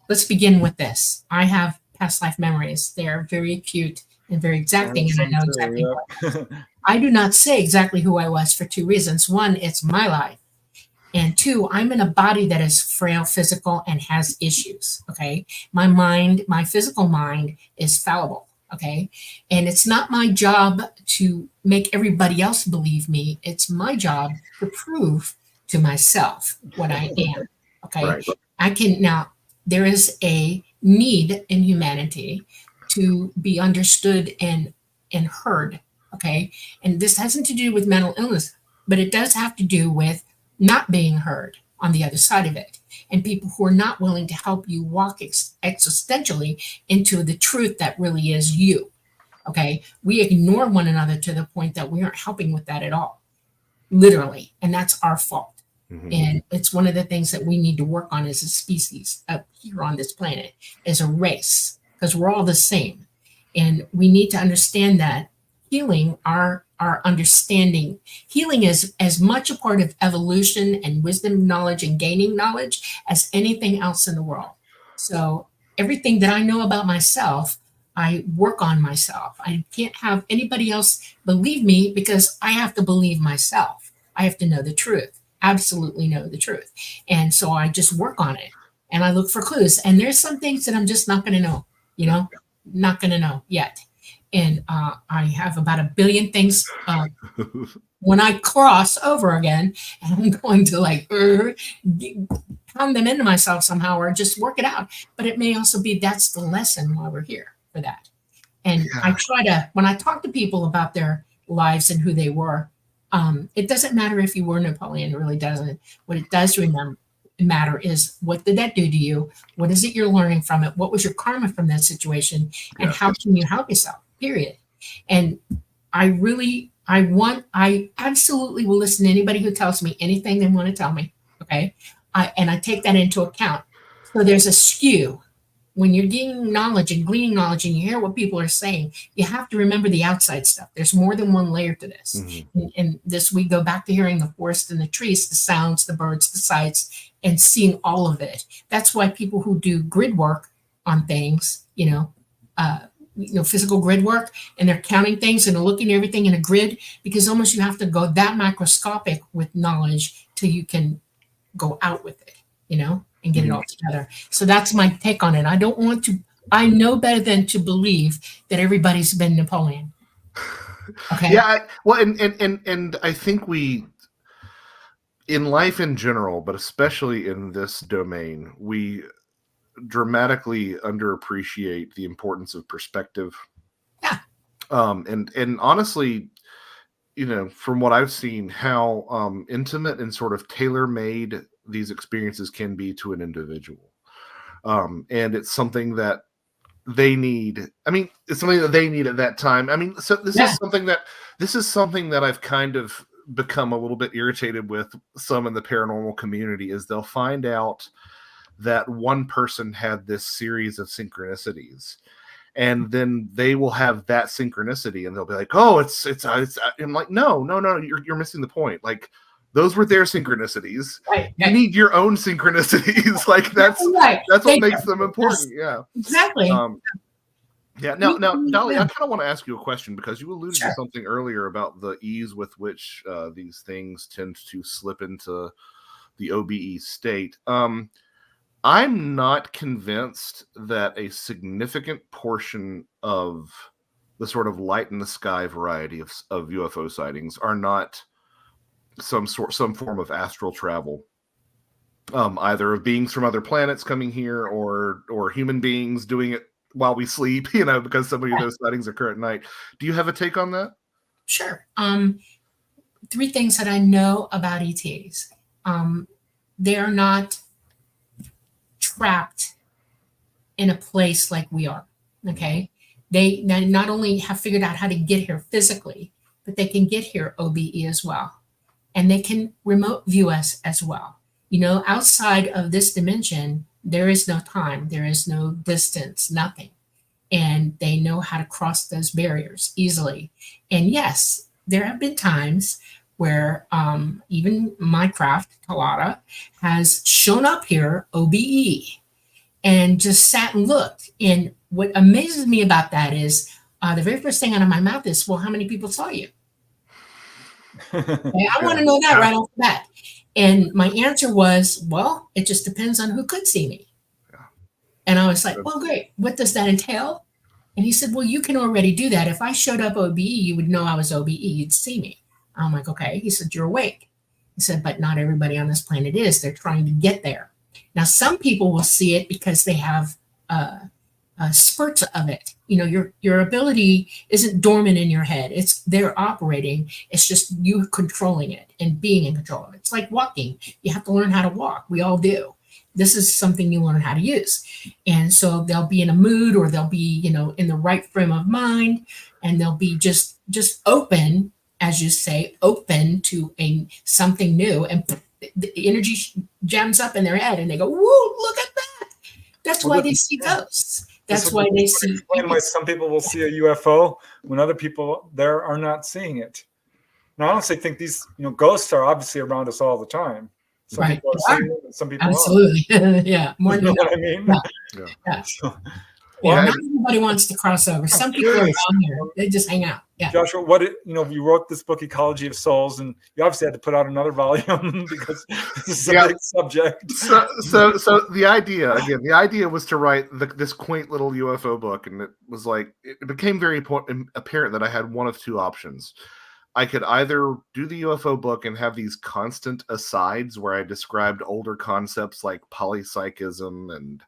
Speaker 1: Let's begin with this. I have past life memories. They're very acute and very exacting, and I know exactly what. I do not say exactly who I was for two reasons. One, it's my life. And two, I'm in a body that is frail, physical, and has issues. Okay. My physical mind is fallible. Okay. And it's not my job to make everybody else believe me. It's my job to prove to myself what I am. Okay. Right. There is a need in humanity to be understood and heard. Okay. And this hasn't to do with mental illness, but it does have to do with not being heard on the other side of it, and people who are not willing to help you walk existentially into the truth that really is you. Okay. We ignore one another to the point that we aren't helping with that at all, literally. And that's our fault. And it's one of the things that we need to work on as a species up here on this planet, as a race, because we're all the same. And we need to understand that healing, our understanding, healing is as much a part of evolution and wisdom, knowledge, and gaining knowledge as anything else in the world. So everything that I know about myself, I work on myself. I can't have anybody else believe me, because I have to believe myself. I have to know the truth, absolutely know the truth. And so I just work on it, and I look for clues. And there's some things that I'm just not going to know, not going to know yet. And I have about a billion things when I cross over again, and I'm going to pound them into myself somehow, or just work it out. But it may also be that's the lesson why we're here for that. And I try to, when I talk to people about their lives and who they were, it doesn't matter if you were Napoleon, it really doesn't. What it does matter is, what did that do to you? What is it you're learning from it? What was your karma from that situation? And how can you help yourself? Period. And I absolutely will listen to anybody who tells me anything they want to tell me. Okay. And I take that into account. So there's a skew. When you're gaining knowledge and gleaning knowledge and you hear what people are saying, you have to remember the outside stuff. There's more than one layer to this. And this, we go back to hearing the forest and the trees, the sounds, the birds, the sights, and seeing all of it. That's why people who do grid work on things, physical grid work, and they're counting things and looking at everything in a grid, because almost you have to go that microscopic with knowledge till you can go out with it, and get it all together. So that's my take on it. I know better than to believe that everybody's been Napoleon. Okay.
Speaker 3: Yeah. And I think we, in life in general, but especially in this domain, we dramatically underappreciate the importance of perspective.
Speaker 1: Yeah.
Speaker 3: And honestly, from what I've seen, how intimate and sort of tailor-made these experiences can be to an individual. And it's something that they need. I mean, it's something that they need at that time. I mean, so this is something that I've kind of become a little bit irritated with some in the paranormal community, is they'll find out that one person had this series of synchronicities, and then they will have that synchronicity and they'll be like, oh, it's I'm like, no, you're missing the point. Like, those were their synchronicities.
Speaker 1: Right.
Speaker 3: You need your own synchronicities. Like, that's what makes them important. Yeah,
Speaker 1: exactly.
Speaker 3: Yeah. Now, Dolly, I kind of want to ask you a question, because you alluded to something earlier about the ease with which these things tend to slip into the OBE state. I'm not convinced that a significant portion of the sort of light in the sky variety of UFO sightings are not some form of astral travel, either of beings from other planets coming here or human beings doing it while we sleep, because so many of those sightings occur at night. Do you have a take on that?
Speaker 1: Sure. 3 things that I know about ETs. They are not trapped in a place like we are. Okay. They not only have figured out how to get here physically, but they can get here OBE as well. And they can remote view us as well. Outside of this dimension, there is no time, there is no distance, nothing. And they know how to cross those barriers easily. And yes, there have been times where even my craft, Talata, has shown up here OBE and just sat and looked. And what amazes me about that is the very first thing out of my mouth is, well, how many people saw you? Okay, I want to know that right off the bat. And my answer was, well, it just depends on who could see me. And I was like, well, great. What does that entail? And he said, well, you can already do that. If I showed up OBE, you would know I was OBE. You'd see me. I'm like, okay. He said, you're awake. He said, but not everybody on this planet is. They're trying to get there. Now, some people will see it because they have spurts of it. Your ability isn't dormant in your head. They're operating. It's just you controlling it and being in control of it. It's like walking. You have to learn how to walk. We all do. This is something you learn how to use. And so they'll be in a mood, or they'll be, in the right frame of mind, and they'll be just open, as you say, open to something new, and the energy jams up in their head and they go, whoa, look at that. That's why they see ghosts. That's why they see.
Speaker 2: Explain why some people will see a UFO when other people there are not seeing it. Now, I honestly think these, ghosts are obviously around us all the time. Some
Speaker 1: Right.
Speaker 2: people are seeing it, and some people
Speaker 1: absolutely. Yeah. More than
Speaker 2: what I mean?
Speaker 1: Yeah.
Speaker 2: So,
Speaker 1: Not everybody wants to cross over. Some people are down here. They just hang out. Yeah.
Speaker 2: Joshua, you wrote this book, Ecology of Souls, and you obviously had to put out another volume because this is a big subject.
Speaker 3: So the idea was to write this quaint little UFO book, and it was like, it became very apparent that I had one of 2 options. I could either do the UFO book and have these constant asides where I described older concepts like polypsychism and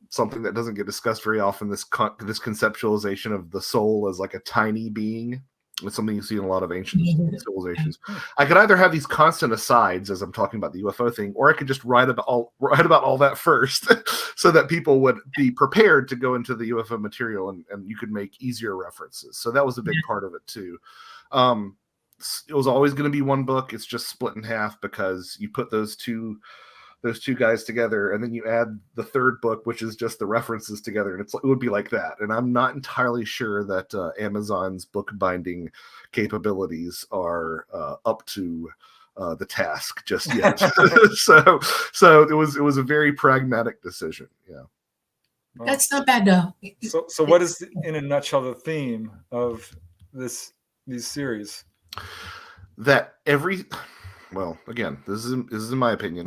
Speaker 3: something that doesn't get discussed very often, this conceptualization of the soul as like a tiny being. It's something you see in a lot of ancient civilizations. I could either have these constant asides as I'm talking about the UFO thing, or I could just write about all that first so that people would be prepared to go into the UFO material and you could make easier references. So that was a big part of it too. It was always going to be one book. It's just split in half because you put those two guys together, and then you add the third book, which is just the references together, and it would be like that. And I'm not entirely sure that Amazon's book binding capabilities are up to the task just yet. so it was a very pragmatic decision. Yeah,
Speaker 1: that's not bad though.
Speaker 2: So what is, in a nutshell, the theme of these series?
Speaker 3: That well, again, this is in my opinion,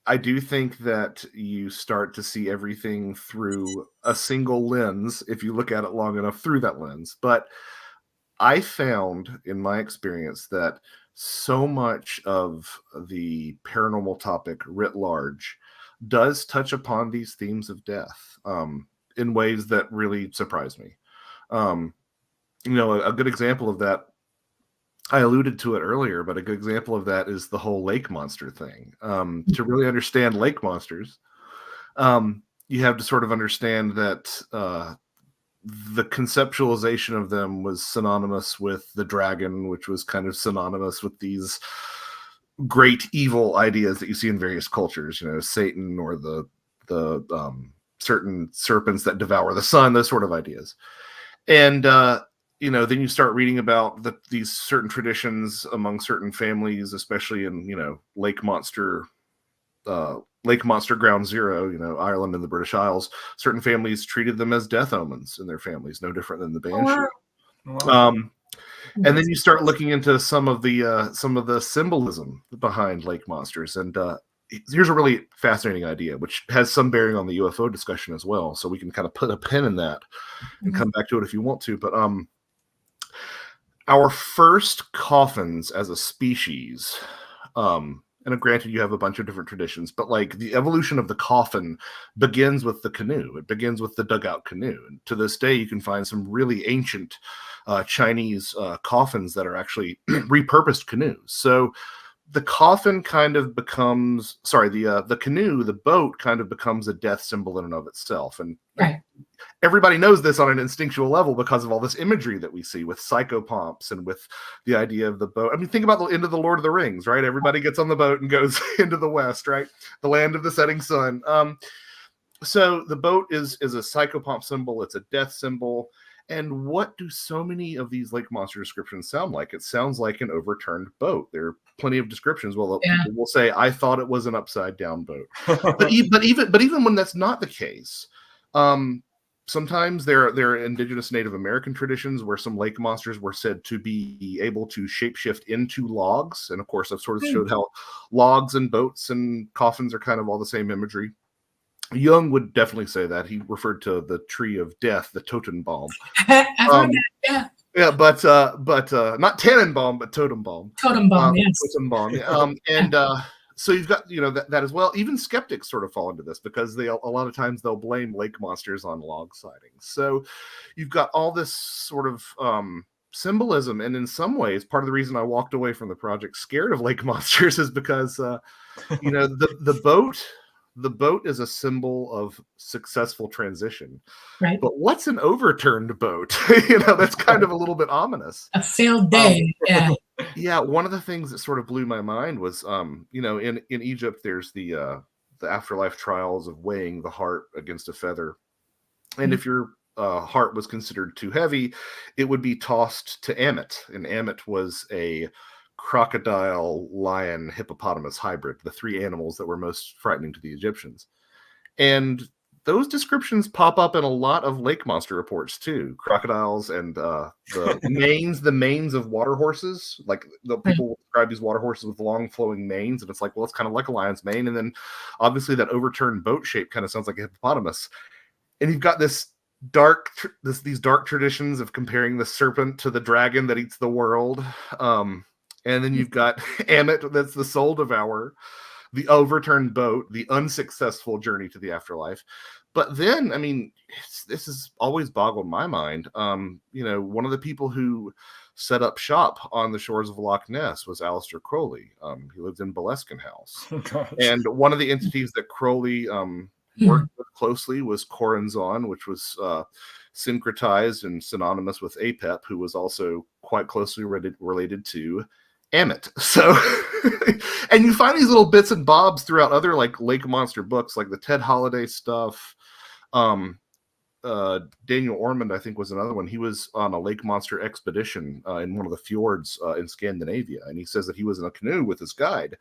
Speaker 3: I do think that you start to see everything through a single lens if you look at it long enough through that lens. But I found in my experience that so much of the paranormal topic writ large does touch upon these themes of death in ways that really surprise me. A good example of that, I alluded to it earlier, but a good example of that is the whole lake monster thing. To really understand lake monsters, you have to sort of understand that the conceptualization of them was synonymous with the dragon, which was kind of synonymous with these great evil ideas that you see in various cultures, Satan or the certain serpents that devour the sun, those sort of ideas. And then you start reading about these certain traditions among certain families, especially in, lake monster ground zero, Ireland and the British Isles. Certain families treated them as death omens in their families, no different than the banshee.
Speaker 2: Wow.
Speaker 3: And then you start looking into some of the symbolism behind lake monsters. And here's a really fascinating idea, which has some bearing on the UFO discussion as well. So we can kind of put a pin in that and come back to it if you want to. But our first coffins as a species, and granted, you have a bunch of different traditions, but like the evolution of the coffin begins with the canoe. It begins with the dugout canoe. And to this day, you can find some really ancient Chinese coffins that are actually repurposed canoes. So the coffin kind of becomes, the canoe, the boat kind of becomes a death symbol in and of itself. And
Speaker 1: Right.
Speaker 3: everybody knows this on an instinctual level because of all this imagery that we see with psychopomps and with the idea of the boat. I mean, think about the end of the Lord of the Rings, right? Everybody gets on the boat and goes into the West, right? The land of the setting sun. So the boat is a psychopomp symbol. It's a death symbol. And what do so many of these lake monster descriptions sound like? It sounds like an overturned boat. There are plenty of descriptions. Well, people will say, "I thought it was an upside down boat," but even when that's not the case, sometimes there are indigenous Native American traditions where some lake monsters were said to be able to shapeshift into logs, and of course, I've sort of showed how logs and boats and coffins are kind of all the same imagery. Jung would definitely say that. He referred to the tree of death, the Totenbaum.
Speaker 1: I've heard that,
Speaker 3: Yeah, but not Tannenbaum, but Totembaum.
Speaker 1: Totembaum, yes.
Speaker 3: Totembaum, yeah. So you've got that as well. Even skeptics sort of fall into this because a lot of times they'll blame lake monsters on log sightings. So you've got all this sort of symbolism, and in some ways, part of the reason I walked away from the project scared of lake monsters is because the boat is a symbol of successful transition.
Speaker 1: Right.
Speaker 3: But what's an overturned boat? That's kind of a little bit ominous.
Speaker 1: A failed day.
Speaker 3: Yeah. One of the things that sort of blew my mind was, in Egypt, there's the afterlife trials of weighing the heart against a feather. And if your heart was considered too heavy, it would be tossed to Ammit. And Ammit was a crocodile, lion, hippopotamus hybrid, the three animals that were most frightening to the Egyptians. And those descriptions pop up in a lot of lake monster reports too. Crocodiles and the manes of water horses. Like the people will describe these water horses with long flowing manes, and it's like, well, it's kind of like a lion's mane. And then obviously that overturned boat shape kind of sounds like a hippopotamus. And you've got these dark traditions of comparing the serpent to the dragon that eats the world. And then you've got Ammit, that's the soul devourer, the overturned boat, the unsuccessful journey to the afterlife. But then, I mean, this has always boggled my mind. One of the people who set up shop on the shores of Loch Ness was Aleister Crowley. He lived in Boleskine House.
Speaker 2: Oh,
Speaker 3: and one of the entities that Crowley worked with closely was Corazon, which was syncretized and synonymous with Apep, who was also quite closely related to Ammit. So, and you find these little bits and bobs throughout other like lake monster books, like the Ted Holiday stuff. Daniel Ormond, I think, was another one. He was on a lake monster expedition in one of the fjords in Scandinavia, and he says that he was in a canoe with his guide,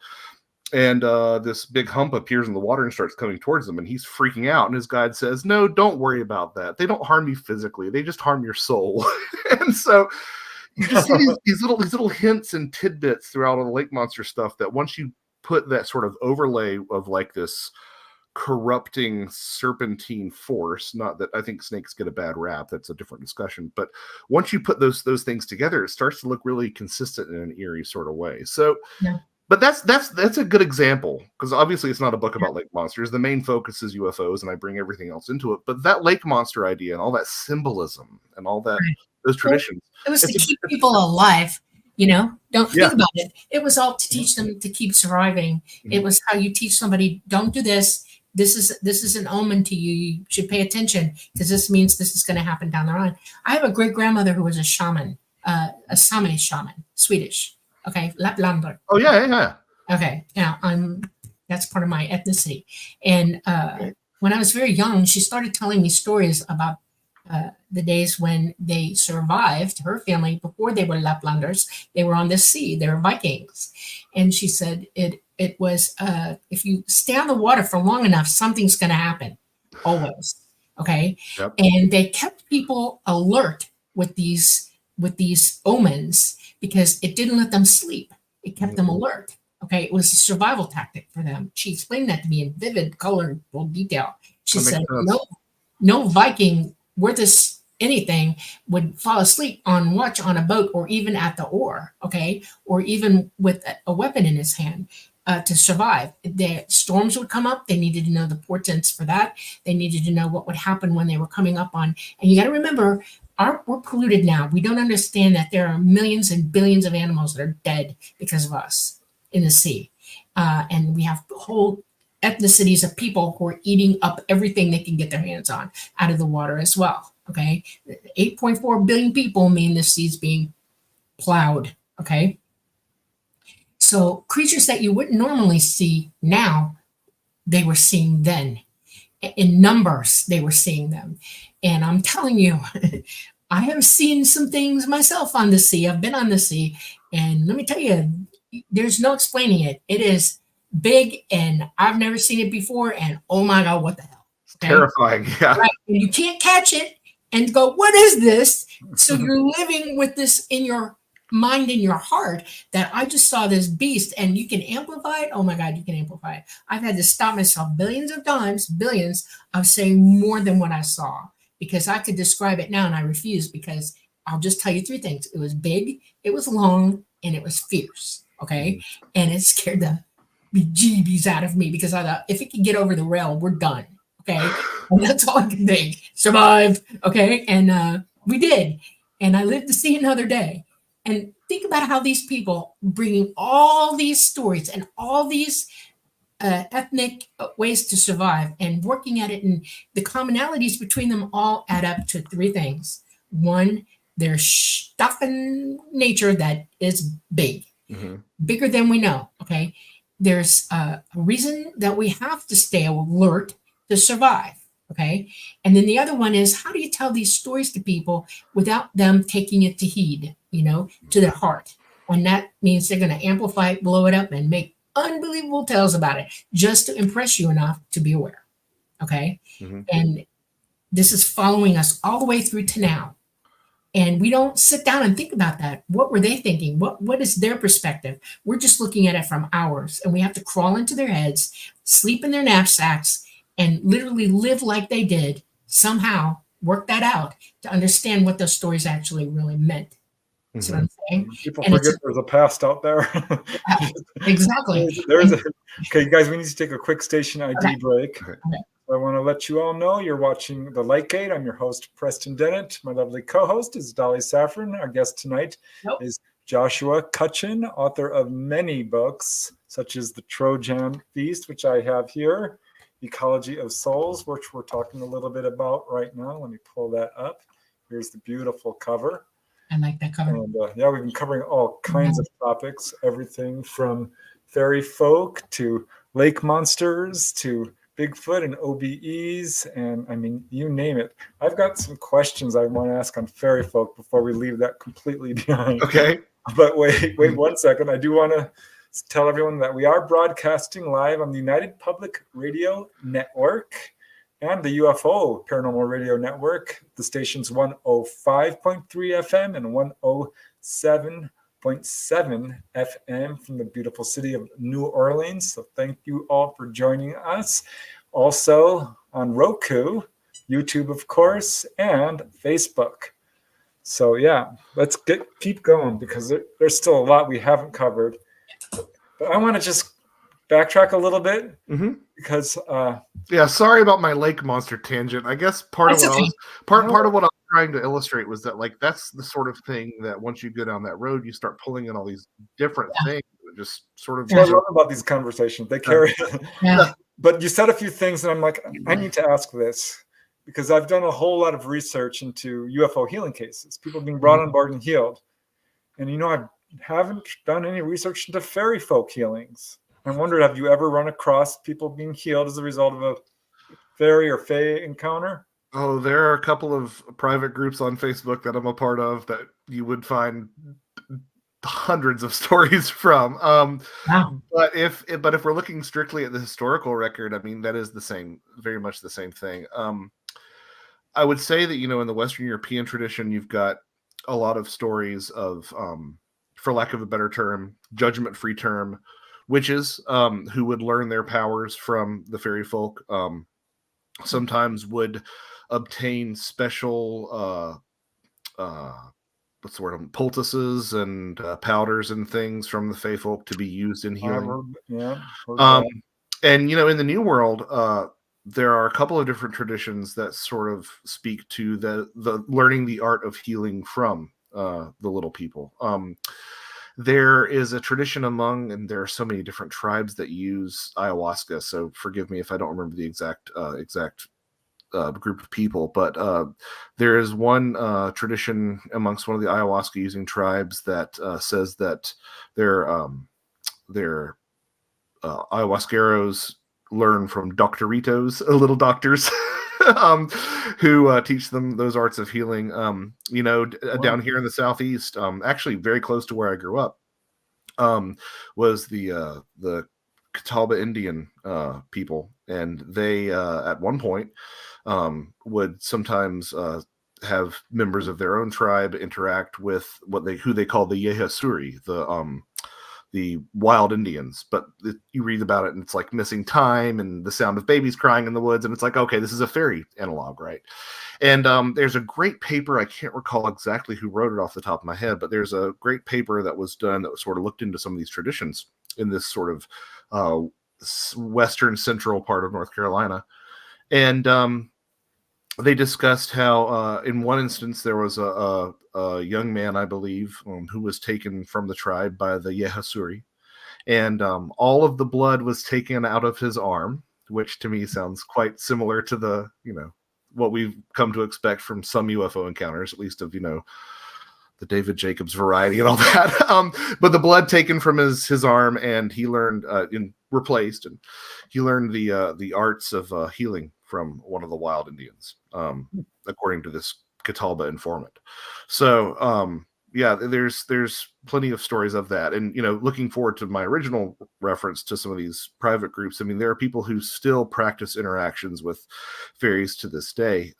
Speaker 3: and this big hump appears in the water and starts coming towards them, and he's freaking out. And his guide says, "No, don't worry about that. They don't harm you physically. They just harm your soul." And so you just see these little hints and tidbits throughout all the lake monster stuff that once you put that sort of overlay of like this corrupting serpentine force, not that I think snakes get a bad rap, that's a different discussion, but once you put those things together, it starts to look really consistent in an eerie sort of way. So but that's a good example, because obviously it's not a book about lake monsters. The main focus is UFOs, and I bring everything else into it. But that lake monster idea and all that symbolism and all that those traditions,
Speaker 1: it was to keep people alive. Don't think about it. It was all to teach them to keep surviving. It was how you teach somebody, don't do this. This is an omen to you. You should pay attention because this means this is going to happen down the line. I have a great grandmother who was a shaman, a Sami shaman, Swedish. Okay, Laplander.
Speaker 3: Oh yeah.
Speaker 1: Okay, now that's part of my ethnicity. And when I was very young, she started telling me stories about the days when they survived, her family, before they were Laplanders. They were on the sea. They were Vikings. And she said it was, if you stay on the water for long enough, something's going to happen, always. Okay?
Speaker 3: Yep.
Speaker 1: And they kept people alert with these omens because it didn't let them sleep. It kept them alert. Okay, it was a survival tactic for them. She explained that to me in vivid, colorful detail. She said, no Viking worth anything would fall asleep on watch on a boat or even at the oar, okay, or even with a weapon in his hand to survive. The storms would come up. They needed to know the portents for that. They needed to know what would happen when they were coming up on. And you got to remember, we're polluted now. We don't understand that there are millions and billions of animals that are dead because of us in the sea. And we have whole ethnicities of people who are eating up everything they can get their hands on out of the water as well. Okay. 8.4 billion people mean the sea's being plowed. Okay. So creatures that you wouldn't normally see now, they were seeing then. In numbers, they were seeing them. And I'm telling you, I have seen some things myself on the sea. I've been on the sea. And let me tell you, there's no explaining it. It is big and I've never seen it before. And oh my God, what the hell?
Speaker 3: Okay? Terrifying. Yeah.
Speaker 1: Right. And you can't catch it and go, what is this? So you're living with this in your mind, in your heart, that I just saw this beast and you can amplify it. Oh my God, you can amplify it. I've had to stop myself billions of times, billions of saying more than what I saw because I could describe it now and I refuse because I'll just tell you three things. It was big, it was long, and it was fierce. Okay. And it scared the bejeebies out of me because I thought if it could get over the rail, we're done. Okay. And that's all I can think. Survive. Okay. And we did. And I lived to see another day. And think about how these people bringing all these stories and all these ethnic ways to survive and working at it. And the commonalities between them all add up to three things. One, there's stuff in nature that is big, bigger than we know. Okay. There's a reason that we have to stay alert to survive. Okay. And then the other one is, how do you tell these stories to people without them taking it to heed, to their heart? And that means they're going to amplify it, blow it up, and make unbelievable tales about it just to impress you enough to be aware. Okay. And this is following us all the way through to now. And we don't sit down and think about that. What were they thinking? What is their perspective? We're just looking at it from ours, and we have to crawl into their heads, sleep in their knapsacks, and literally live like they did, somehow work that out to understand what those stories actually really meant. That's what I'm saying.
Speaker 2: People forget there's a past out there.
Speaker 1: Exactly.
Speaker 2: Okay, you guys, we need to take a quick station ID break.
Speaker 3: Okay.
Speaker 2: I want to let you all know you're watching The Lightgate. I'm your host, Preston Dennett. My lovely co-host is Dolly Saffron. Our guest tonight is Joshua Cutchin, author of many books, such as The Trojan Feast, which I have here, Ecology of Souls, which we're talking a little bit about right now. Let me pull that up. Here's the beautiful cover.
Speaker 1: I like that cover.
Speaker 2: And we've been covering all kinds of topics, everything from fairy folk to lake monsters to Bigfoot and OBEs, and I mean, you name it. I've got some questions I want to ask on fairy folk before we leave that completely behind.
Speaker 3: Okay.
Speaker 2: But wait 1 second. I do want to tell everyone that we are broadcasting live on the United Public Radio Network and the UFO Paranormal Radio Network. The station's 105.3 FM and 107.7 FM from the beautiful city of New Orleans. So thank you all for joining us. Also on Roku, YouTube, of course, and Facebook. So yeah, let's keep going because there's still a lot we haven't covered. But I want to just backtrack a little bit because
Speaker 3: sorry about my lake monster tangent. I guess part of what I was trying to illustrate was that that's the sort of thing that once you go down that road, you start pulling in all these different things. Just sort of.
Speaker 2: I love about these conversations. They carry. But you said a few things, and I'm like, I need to ask this because I've done a whole lot of research into UFO healing cases, people being brought on board and healed, and I haven't done any research into fairy folk healings. I wondered, have you ever run across people being healed as a result of a fairy or fae encounter?
Speaker 3: Oh, there are a couple of private groups on Facebook that I'm a part of that you would find hundreds of stories from.
Speaker 1: Wow.
Speaker 3: But if we're looking strictly at the historical record, I mean, that is very much the same thing. I would say that, in the Western European tradition, you've got a lot of stories of, for lack of a better term, judgment-free term, witches who would learn their powers from the fairy folk. Sometimes would obtain special what's the word, poultices and powders and things from the fae folk to be used in healing. And in the New World, there are a couple of different traditions that sort of speak to the learning the art of healing from the little people. There is a tradition and there are so many different tribes that use ayahuasca. So forgive me if I don't remember the exact group of people, but there is one tradition amongst one of the ayahuasca using tribes that says that their ayahuasqueros learn from doctoritos, little doctors, who teach them those arts of healing. Down here in the Southeast, actually very close to where I grew up, was the Catawba Indian people, and they at one point would sometimes have members of their own tribe interact with who they call the Yehasuri, the wild Indians. But you read about it and it's like missing time and the sound of babies crying in the woods, and it's like, okay, this is a fairy analog, right? And there's a great paper, I can't recall exactly who wrote it off the top of my head, but there's a great paper that was done that sort of looked into some of these traditions in this sort of western central part of North Carolina. And they discussed how in one instance there was a young man, I believe, who was taken from the tribe by the Yehasuri, and all of the blood was taken out of his arm, which to me sounds quite similar to the what we've come to expect from some UFO encounters, at least of the David Jacobs variety and all that. But the blood taken from his arm, and he learned replaced, and he learned the arts of healing from one of the wild Indians, according to this Catawba informant. So there's plenty of stories of that. And looking forward to my original reference to some of these private groups, I mean, there are people who still practice interactions with fairies to this day.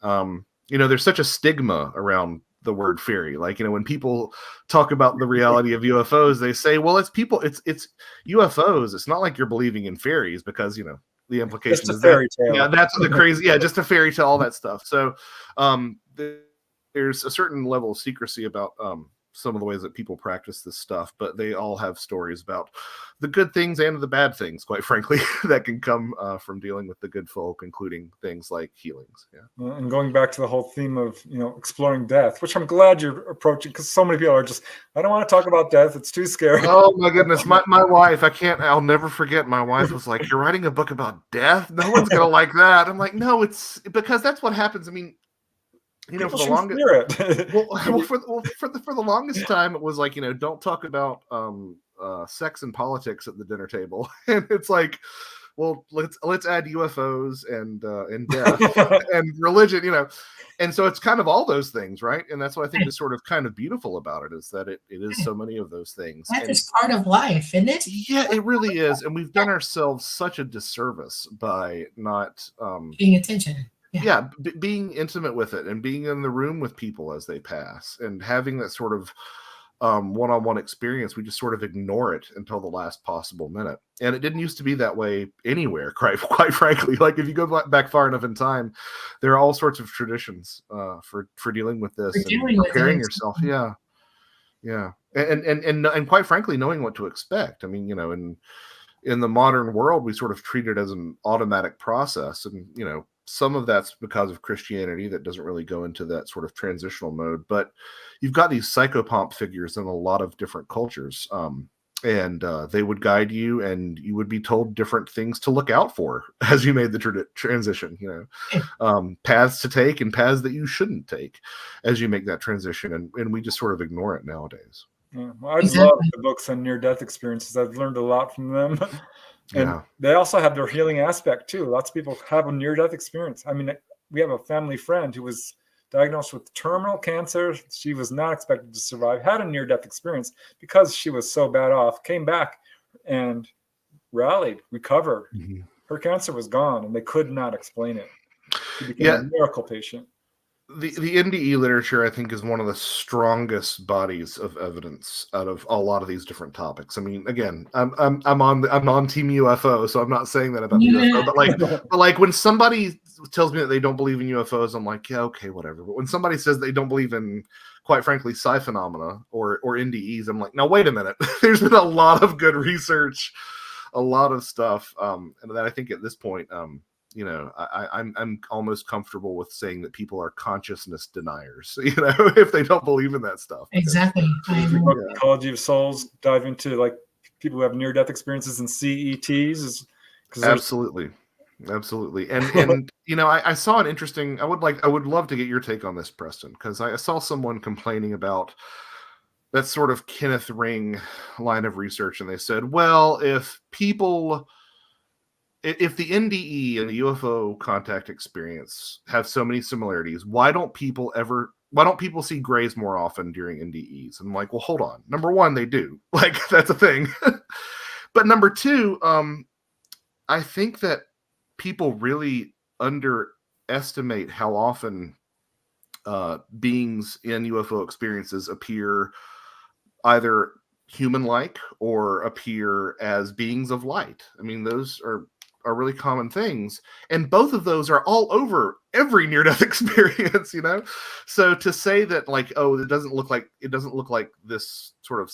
Speaker 3: There's such a stigma around the word fairy. Like, when people talk about the reality of UFOs, they say, well, it's UFOs. It's not like you're believing in fairies, because the implication is fairy tale. Yeah, that's the crazy. Yeah, just a fairy tale, all that stuff. So there's a certain level of secrecy about some of the ways that people practice this stuff, but they all have stories about the good things and the bad things, quite frankly, that can come from dealing with the good folk, including things like healings. Yeah.
Speaker 2: And going back to the whole theme of exploring death, which I'm glad you're approaching, because so many people are just, I don't want to talk about death, it's too scary.
Speaker 3: Oh my goodness, my wife, I'll never forget, my wife was like, you're writing a book about death? No one's gonna like that. I'm like, no, it's because that's what happens. I mean, for the longest for the longest time, it was like, don't talk about sex and politics at the dinner table. And it's like, well, let's add UFOs and death and religion, and so it's kind of all those things, right? And that's what I think is sort of kind of beautiful about it, is that it is so many of those things.
Speaker 1: That is part of life, isn't it?
Speaker 3: Yeah, it really is. And we've done ourselves such a disservice by not
Speaker 1: paying attention.
Speaker 3: Yeah, being intimate with it and being in the room with people as they pass and having that sort of one-on-one experience. We just sort of ignore it until the last possible minute. And it didn't used to be that way anywhere, quite frankly. Like, if you go back far enough in time, there are all sorts of traditions for dealing with this and preparing yourself. Yeah. And quite frankly, knowing what to expect. I mean, in the modern world, we sort of treat it as an automatic process. And, some of that's because of Christianity that doesn't really go into that sort of transitional mode. But you've got these psychopomp figures in a lot of different cultures. And they would guide you, and you would be told different things to look out for as you made the transition, paths to take and paths that you shouldn't take as you make that transition. And we just sort of ignore it nowadays.
Speaker 2: Yeah. Well, I love the books on near-death experiences. I've learned a lot from them. And they also have their healing aspect too. Lots of people have a near-death experience. I mean, we have a family friend who was diagnosed with terminal cancer. She was not expected to survive, had a near-death experience because she was so bad off, came back and rallied, recovered. Mm-hmm. Her cancer was gone, and they could not explain it. She became a miracle patient.
Speaker 3: the NDE literature, I think, is one of the strongest bodies of evidence out of a lot of these different topics. I mean, again, I'm on Team UFO, so I'm not saying that about the UFO, but like when somebody tells me that they don't believe in UFOs, I'm like, yeah, okay, whatever. But when somebody says they don't believe in, quite frankly, psi phenomena or NDEs, I'm like, now wait a minute. There's been a lot of good research, a lot of stuff, and that I think at this point, you know, I'm almost comfortable with saying that people are consciousness deniers, you know, if they don't believe in that stuff.
Speaker 1: Exactly.
Speaker 2: Ecology of Souls, dive into like people who have near-death experiences and CETs.
Speaker 3: Absolutely. And you know, I saw an interesting. I would love to get your take on this, Preston, because I saw someone complaining about that sort of Kenneth Ring line of research, and they said, well, if the NDE and the UFO contact experience have so many similarities, why don't people see grays more often during NDEs? And I'm like, well, hold on. Number one, they do. Like, that's a thing. But number two, I think that people really underestimate how often beings in UFO experiences appear either human-like or appear as beings of light. I mean, those are really common things, and both of those are all over every near-death experience, you know. So to say that, like, oh, it doesn't look like this sort of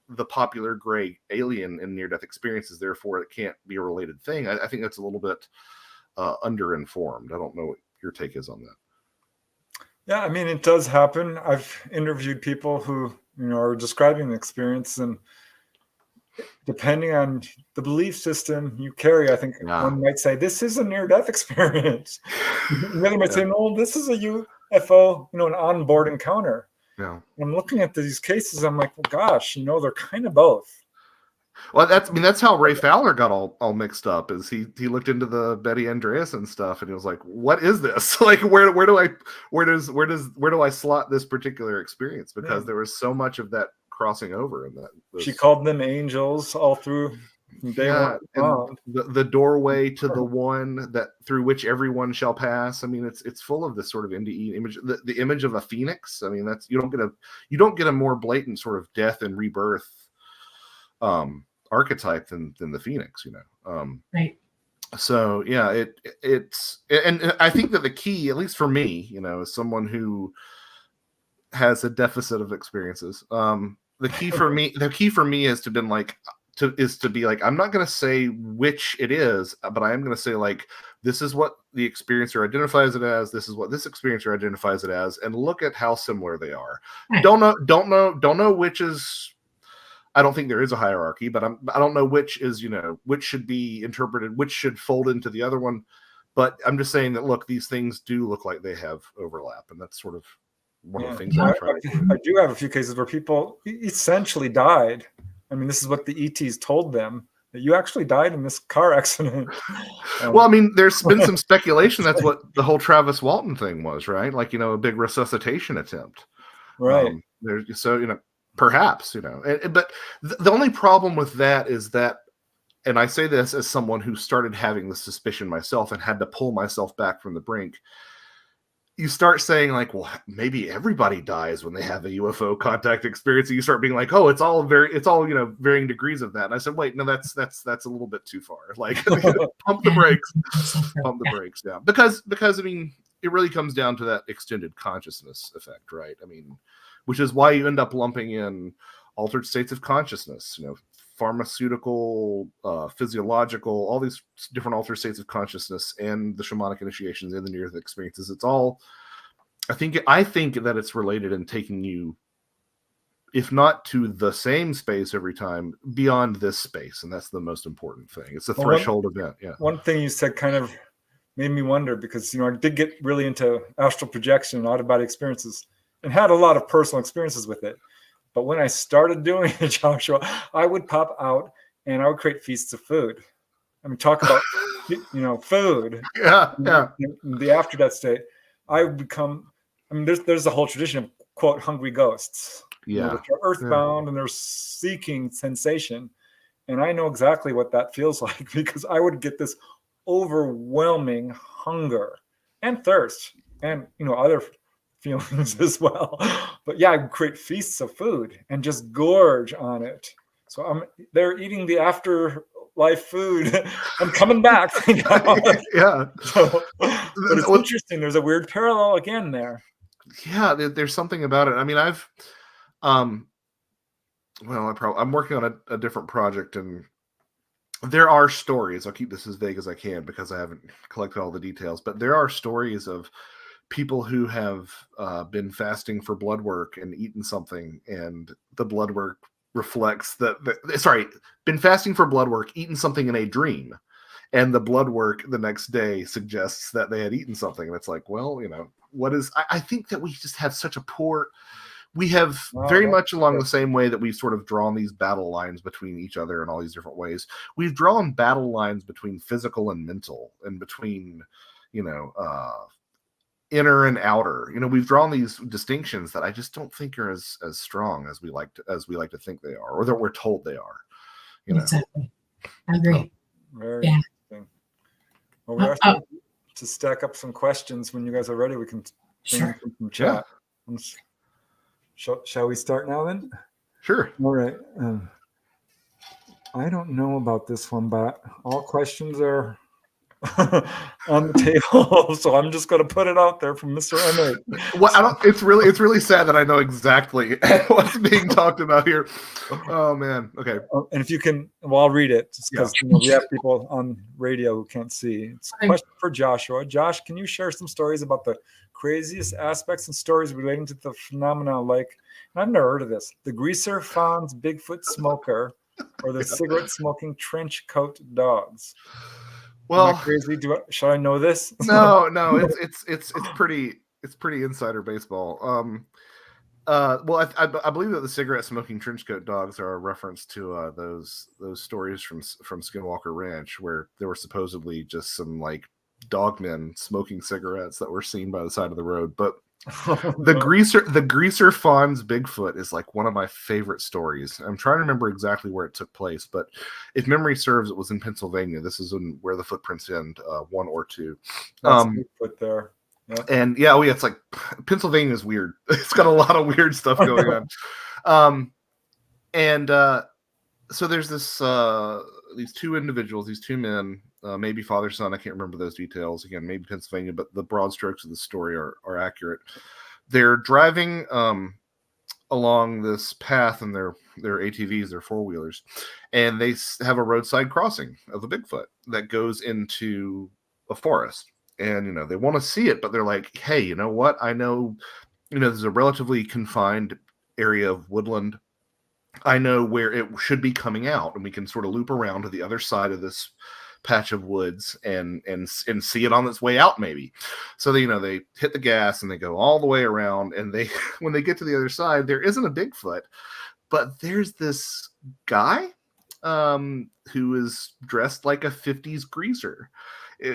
Speaker 3: the popular gray alien in near-death experiences, therefore it can't be a related thing, I think that's a little bit underinformed. I don't know what your take is on that.
Speaker 2: Yeah, I mean, it does happen. I've interviewed people who, you know, are describing the experience, and depending on the belief system you carry, I think one might say this is a near-death experience. The other might say, no, this is a UFO, you know, an onboard encounter.
Speaker 3: Yeah.
Speaker 2: I'm looking at these cases, I'm like, well, gosh, you know, they're kind of both.
Speaker 3: Well, that's how Ray Fowler got all mixed up. Is he looked into the Betty Andreasson stuff, and he was like, what is this? Like, where do I slot this particular experience? Because there was so much of that crossing over in that.
Speaker 2: She called them angels all through day one.
Speaker 3: And the doorway to the one that through which everyone shall pass. I mean, it's full of this sort of NDE image. The image of a phoenix. I mean, that's you don't get a more blatant sort of death and rebirth archetype than the phoenix, you know.
Speaker 1: Right.
Speaker 3: So yeah, it's and I think that the key, at least for me, you know, as someone who has a deficit of experiences, the key for me is to be like, I'm not going to say which it is, but I am going to say, like, this is what the experiencer identifies it as. This is what this experiencer identifies it as, and look at how similar they are. Right. Don't know which is. I don't think there is a hierarchy, but I don't know which is, you know, which should be interpreted, which should fold into the other one. But I'm just saying that, look, these things do look like they have overlap, and that's sort of one of the things I try to do.
Speaker 2: I do have a few cases where people essentially died. I mean, this is what the ETs told them, that you actually died in this car accident.
Speaker 3: Well, I mean, there's been some speculation that's what the whole Travis Walton thing was, right? Like, you know, a big resuscitation attempt.
Speaker 2: Right.
Speaker 3: So, you know, perhaps, you know, but the only problem with that is that, and I say this as someone who started having the suspicion myself and had to pull myself back from the brink. You start saying, like, well, maybe everybody dies when they have a UFO contact experience. And you start being like, oh, it's all, you know, varying degrees of that. And I said, wait, no, that's a little bit too far. Like, pump the brakes down. Because I mean, it really comes down to that extended consciousness effect, right? I mean, which is why you end up lumping in altered states of consciousness, you know, pharmaceutical, physiological, all these different altered states of consciousness, and the shamanic initiations and the near-death experiences. It's all, I think that it's related in taking you, if not to the same space every time, beyond this space, and that's the most important thing. It's a threshold event. Yeah.
Speaker 2: One thing you said kind of made me wonder, because, you know, I did get really into astral projection and out-of-body experiences, and had a lot of personal experiences with it. But when I started doing it, Joshua, I would pop out and I would create feasts of food. I mean, talk about, you know, food.
Speaker 3: Yeah.
Speaker 2: The after-death state. I would become, I mean, there's a whole tradition of, quote, hungry ghosts.
Speaker 3: Yeah.
Speaker 2: You know, which are earthbound and they're seeking sensation. And I know exactly what that feels like, because I would get this overwhelming hunger and thirst. and other feelings as well. But yeah, I create feasts of food and just gorge on it. So they're eating the afterlife food. I'm coming back.
Speaker 3: Yeah.
Speaker 2: So, but it's interesting. There's a weird parallel again there.
Speaker 3: Yeah, there's something about it. I mean, I'm working on a different project, and there are stories. I'll keep this as vague as I can because I haven't collected all the details, but there are stories of people who have been fasting for blood work and eaten something, and the blood work reflects been fasting for blood work, eaten something in a dream, and the blood work the next day suggests that they had eaten something. And it's like, well, what is, I think that we just have such a poor, we have very much along the same way that we've sort of drawn these battle lines between each other in all these different ways. We've drawn battle lines between physical and mental, and between, inner and outer. We've drawn these distinctions that I just don't think are as strong as we like to think they are, or that we're told they are.
Speaker 1: Exactly. I agree.
Speaker 2: Very interesting. Well, we are starting to stack up some questions. When you guys are ready, we can bring them from chat. Shall we start now then?
Speaker 3: Sure.
Speaker 2: All right. I don't know about this one, but all questions are on the table, so I'm just going to put it out there from Mr. Emmett.
Speaker 3: Well, it's really sad that I know exactly what's being talked about here. Oh man. Okay.
Speaker 2: And if you can, I'll read it just because we have people on radio who can't see. It's a question for Joshua. Josh, can you share some stories about the craziest aspects and stories relating to the phenomena, like, and I've never heard of this, the greaser Fawn's Bigfoot smoker, or the cigarette smoking trench coat dogs?
Speaker 3: Well,
Speaker 2: am I crazy? Should I know this?
Speaker 3: No, it's pretty insider baseball. Well, I believe that the cigarette smoking trenchcoat dogs are a reference to those stories from Skinwalker Ranch, where there were supposedly just some like dogmen smoking cigarettes that were seen by the side of the road. But the greaser Fawn's Bigfoot is like one of my favorite stories. I'm trying to remember exactly where it took place, but if memory serves, it was in Pennsylvania. This is where the footprints end, 1 or 2.
Speaker 2: That's Bigfoot there. Yeah.
Speaker 3: And it's like Pennsylvania is weird. It's got a lot of weird stuff going on. So there's these two individuals, these two men, maybe father, son, I can't remember those details. Again, maybe Pennsylvania, but the broad strokes of the story are accurate. They're driving along this path in their ATVs, their four-wheelers, and they have a roadside crossing of a Bigfoot that goes into a forest. And, they want to see it, but they're like, hey, you know what? I know, there's a relatively confined area of woodland. I know where it should be coming out, and we can sort of loop around to the other side of this patch of woods and see it on its way out, maybe. So they hit the gas and they go all the way around, and when they get to the other side, there isn't a Bigfoot, but there's this guy who is dressed like a 50s greaser,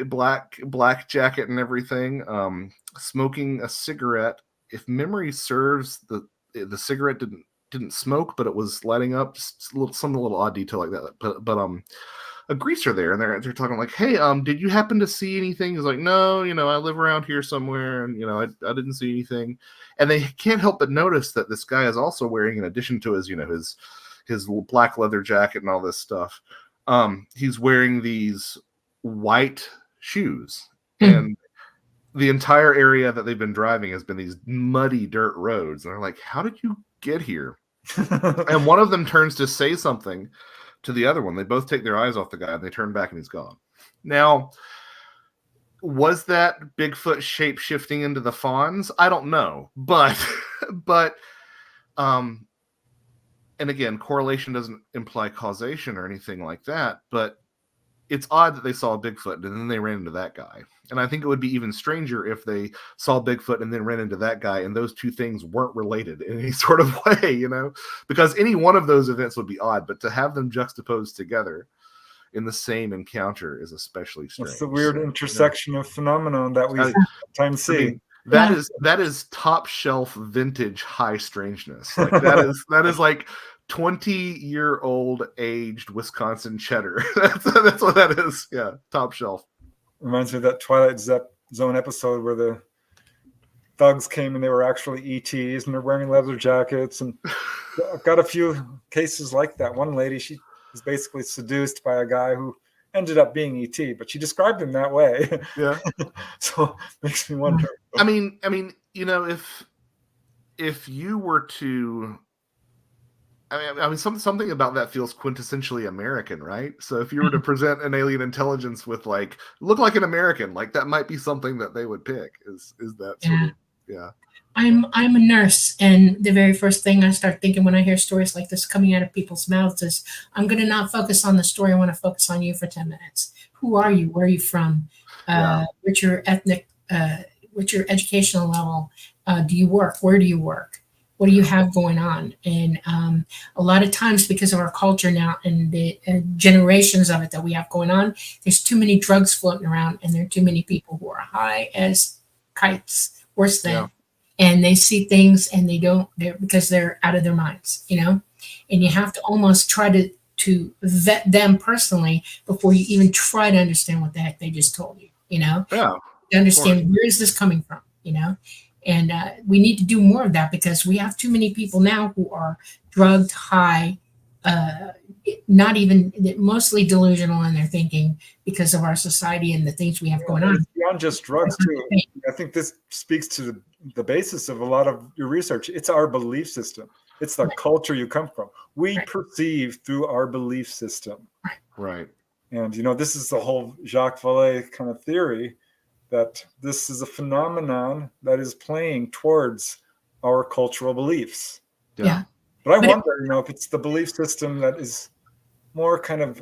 Speaker 3: black jacket and everything, smoking a cigarette. If memory serves, the cigarette didn't smoke, but it was lighting up, just some little odd detail like that. But a greaser there, and they're talking like, hey, did you happen to see anything? He's like, no, I live around here somewhere, and I didn't see anything. And they can't help but notice that this guy is also wearing, in addition to his black leather jacket and all this stuff, he's wearing these white shoes, and the entire area that they've been driving has been these muddy dirt roads. And they're like, how did you get here? And one of them turns to say something to the other one. They both take their eyes off the guy, and they turn back, and he's gone. Now, was that Bigfoot shape shifting into the fawns? I don't know, but and again, correlation doesn't imply causation or anything like that, but it's odd that they saw a Bigfoot and then they ran into that guy. And I think it would be even stranger if they saw Bigfoot and then ran into that guy, and those two things weren't related in any sort of way, because any one of those events would be odd, but to have them juxtaposed together in the same encounter is especially strange.
Speaker 2: It's the weird intersection of phenomenon that we sometimes see.
Speaker 3: That is top shelf vintage high strangeness. Like that is like 20-year-old aged Wisconsin cheddar. That's what that is. Yeah, top shelf.
Speaker 2: Reminds me of that Twilight Zone episode where the thugs came and they were actually ETs and they're wearing leather jackets. And I've got a few cases like that. One lady, she was basically seduced by a guy who ended up being ET, but she described him that way.
Speaker 3: Yeah.
Speaker 2: So it makes me wonder.
Speaker 3: I mean, if you were to, something about that feels quintessentially American, right? So if you were to present an alien intelligence with like, look like an American, like that might be something that they would pick. Is that sort of, yeah.
Speaker 1: I'm a nurse, and the very first thing I start thinking when I hear stories like this coming out of people's mouths is, I'm going to not focus on the story. I want to focus on you for 10 minutes. Who are you? Where are you from? What's your ethnic? What's your educational level? Do you work? Where do you work? What do you have going on? And a lot of times, because of our culture now and the generations of it that we have going on, there's too many drugs floating around, and there are too many people who are high as kites, worse than. Yeah. And they see things and because they're out of their minds, and you have to almost try to vet them personally before you even try to understand what the heck they just told you,
Speaker 3: Yeah.
Speaker 1: To understand where is this coming from, and we need to do more of that, because we have too many people now who are drugged, high, mostly delusional in their thinking because of our society and the things we have going on.
Speaker 2: It's beyond just drugs too. I think this speaks to the basis of a lot of your research. It's our belief system. It's the culture you come from. We perceive through our belief system.
Speaker 3: Right.
Speaker 2: And, this is the whole Jacques Vallée kind of theory, that this is a phenomenon that is playing towards our cultural beliefs.
Speaker 1: Yeah.
Speaker 2: But I wonder, if it's the belief system that is more kind of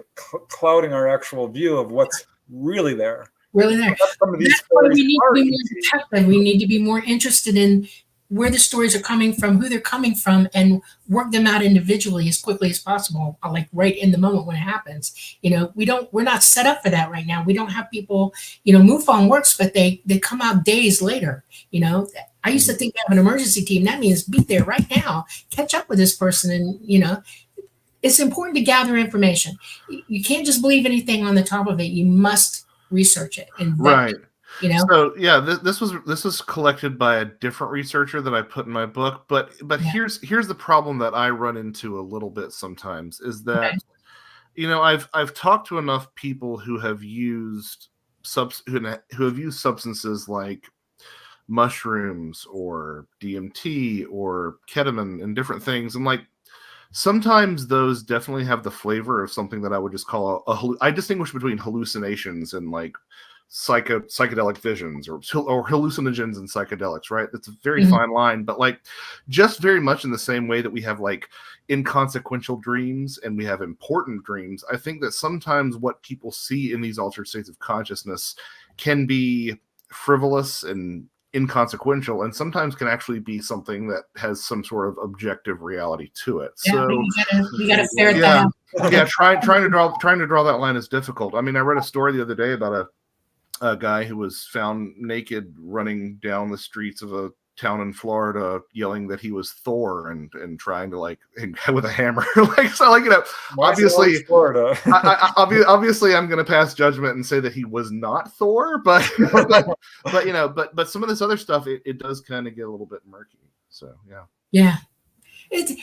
Speaker 2: clouding our actual view of what's really there.
Speaker 1: Really there. That's why we need to be more detective. We need to be more interested in where the stories are coming from, who they're coming from, and work them out individually as quickly as possible, like right in the moment when it happens. We're not set up for that right now. We don't have people, MUFON works, but they come out days later. I used to think they have an emergency team. That means be there right now, catch up with this person. And, it's important to gather information. You can't just believe anything on the top of it. You must research it. And
Speaker 3: right. So yeah, this was collected by a different researcher that I put in my book, but here's the problem that I run into a little bit sometimes is that I've talked to enough people who have used substances like mushrooms or DMT or ketamine and different things, and like sometimes those definitely have the flavor of something that I would just call I distinguish between hallucinations and like psychedelic visions or hallucinogens and psychedelics, right? That's a very fine line, but like just very much in the same way that we have like inconsequential dreams and we have important dreams, I think that sometimes what people see in these altered states of consciousness can be frivolous and inconsequential, and sometimes can actually be something that has some sort of objective reality to it.
Speaker 1: Yeah, so you gotta ferret that out.
Speaker 3: Yeah, trying to draw that line is difficult. I mean, I read a story the other day about a guy who was found naked running down the streets of a town in Florida, yelling that he was Thor and trying to like with a hammer. Obviously,
Speaker 2: Florida.
Speaker 3: obviously, I'm going to pass judgment and say that he was not Thor, but some of this other stuff, it does kind of get a little bit murky. So
Speaker 1: yeah, it's